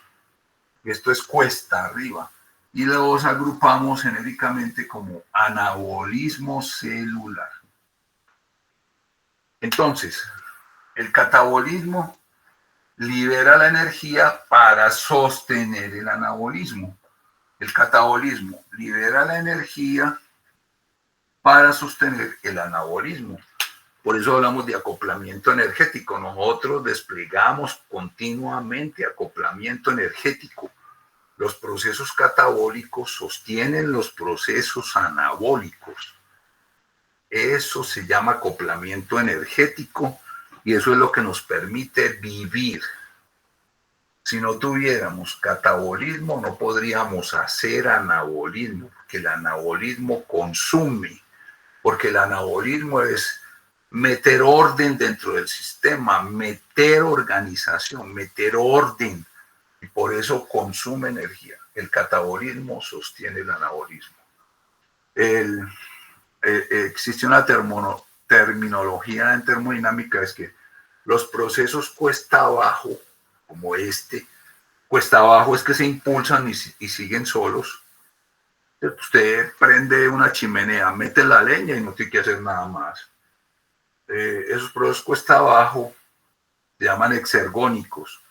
Speaker 2: esto es cuesta arriba, y los agrupamos genéricamente como anabolismo celular. Entonces, el catabolismo libera la energía para sostener el anabolismo. El catabolismo libera la energía para sostener el anabolismo. Por eso hablamos de acoplamiento energético. Nosotros desplegamos continuamente acoplamiento energético. Los procesos catabólicos sostienen los procesos anabólicos. Eso se llama acoplamiento energético y eso es lo que nos permite vivir. Si no tuviéramos catabolismo, no podríamos hacer anabolismo, porque el anabolismo consume, porque el anabolismo es meter orden dentro del sistema, meter organización, meter orden, y por eso consume energía. El catabolismo sostiene el anabolismo. Existe una terminología en termodinámica, es que los procesos cuesta abajo, como cuesta abajo es que se impulsan y siguen solos. Usted prende una chimenea, mete la leña y no tiene que hacer nada más. Esos procesos cuesta abajo se llaman exergónicos.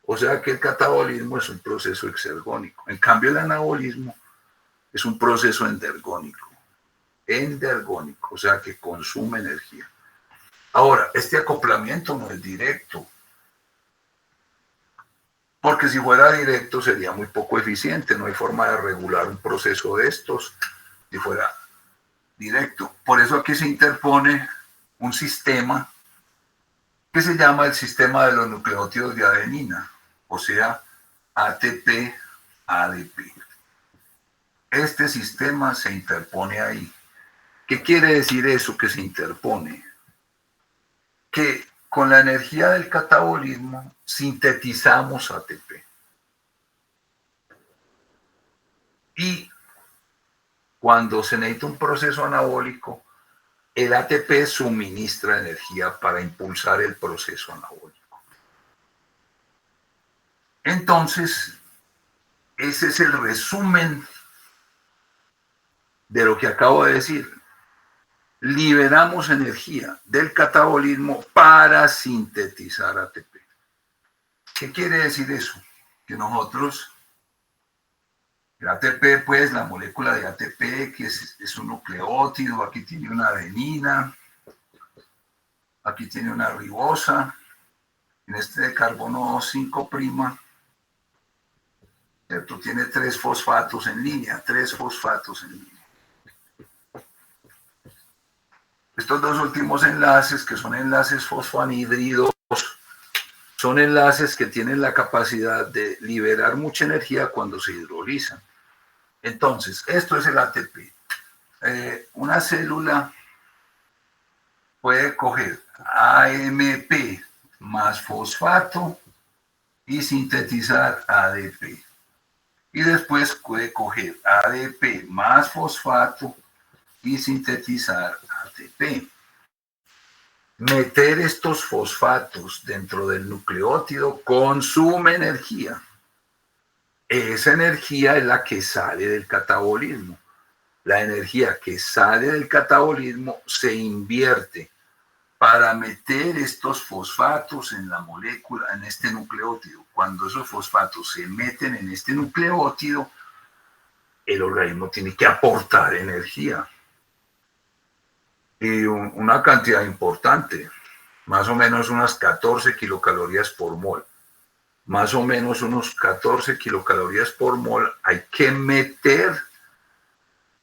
Speaker 2: O sea que el catabolismo es un proceso exergónico. En cambio, el anabolismo es un proceso endergónico. O sea que consume energía. Ahora, este acoplamiento no es directo, porque si fuera directo sería muy poco eficiente, no hay forma de regular un proceso de estos si fuera directo. Por eso aquí se interpone un sistema que se llama el sistema de los nucleótidos de adenina, o sea, ATP-ADP. Este sistema se interpone ahí. ¿Qué quiere decir eso que se interpone? Que con la energía del catabolismo sintetizamos ATP. Y cuando se necesita un proceso anabólico, el ATP suministra energía para impulsar el proceso anabólico. Entonces, ese es el resumen de lo que acabo de decir. Liberamos energía del catabolismo para sintetizar ATP. ¿Qué quiere decir eso? Que nosotros, el ATP, pues la molécula de ATP, que es un nucleótido, aquí tiene una adenina, aquí tiene una ribosa, en este de carbono 5', ¿cierto? Tiene 3 fosfatos en línea, 3 fosfatos en línea. Estos dos últimos enlaces, que son enlaces fosfanhídridos, son enlaces que tienen la capacidad de liberar mucha energía cuando se hidrolizan. Entonces, esto es el ATP. Una célula puede coger AMP más fosfato y sintetizar ADP. Y después puede coger ADP más fosfato y sintetizar ATP. Meter estos fosfatos dentro del nucleótido consume energía. Esa energía es la que sale del catabolismo. La energía que sale del catabolismo se invierte para meter estos fosfatos en la molécula, en este nucleótido. Cuando esos fosfatos se meten en este nucleótido, el organismo tiene que aportar energía. Y una cantidad importante. más o menos unas 14 kilocalorías por mol. Más o menos unos 14 kilocalorías por mol hay que meter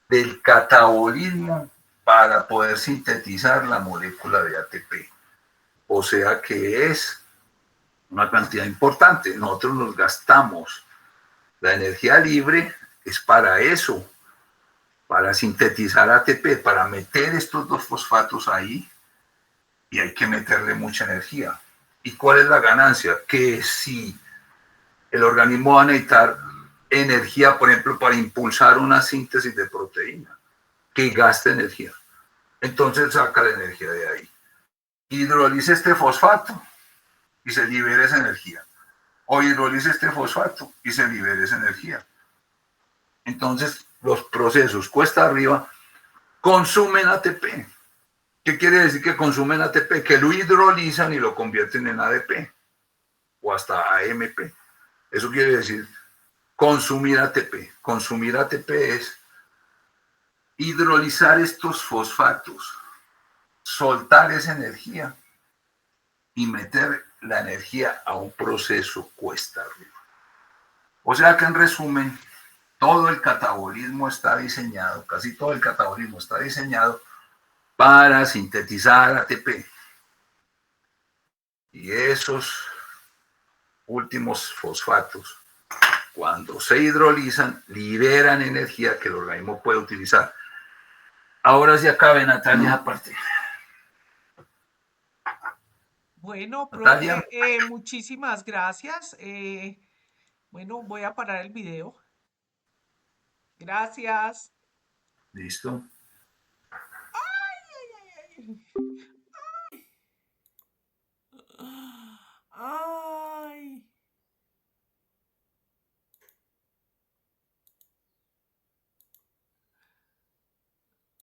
Speaker 2: del catabolismo para poder sintetizar la molécula de ATP. O sea que es una cantidad importante. Nosotros nos gastamos la energía libre, es para eso, para sintetizar ATP, para meter estos dos fosfatos ahí, y hay que meterle mucha energía. ¿Y cuál es la ganancia? Que si el organismo va a necesitar energía, por ejemplo, para impulsar una síntesis de proteína, que gaste energía, entonces saca la energía de ahí. Hidroliza este fosfato y se libera esa energía. O hidroliza este fosfato y se libera esa energía. Entonces, los procesos cuesta arriba consumen ATP. ¿Qué quiere decir que consumen ATP? Que lo hidrolizan y lo convierten en ADP o hasta AMP. Eso quiere decir consumir ATP. Consumir ATP es hidrolizar estos fosfatos, soltar esa energía y meter la energía a un proceso cuesta arriba. O sea que en resumen, todo el catabolismo está diseñado, casi todo el catabolismo está diseñado para sintetizar ATP. Y esos últimos fosfatos, cuando se hidrolizan, liberan energía que el organismo puede utilizar. Ahora se acabe, Natalia, aparte.
Speaker 1: Bueno,
Speaker 2: Natalia,
Speaker 1: profe, muchísimas gracias. Bueno, voy a parar el video. Gracias.
Speaker 2: listo.
Speaker 1: Ay, ay, ay, ay.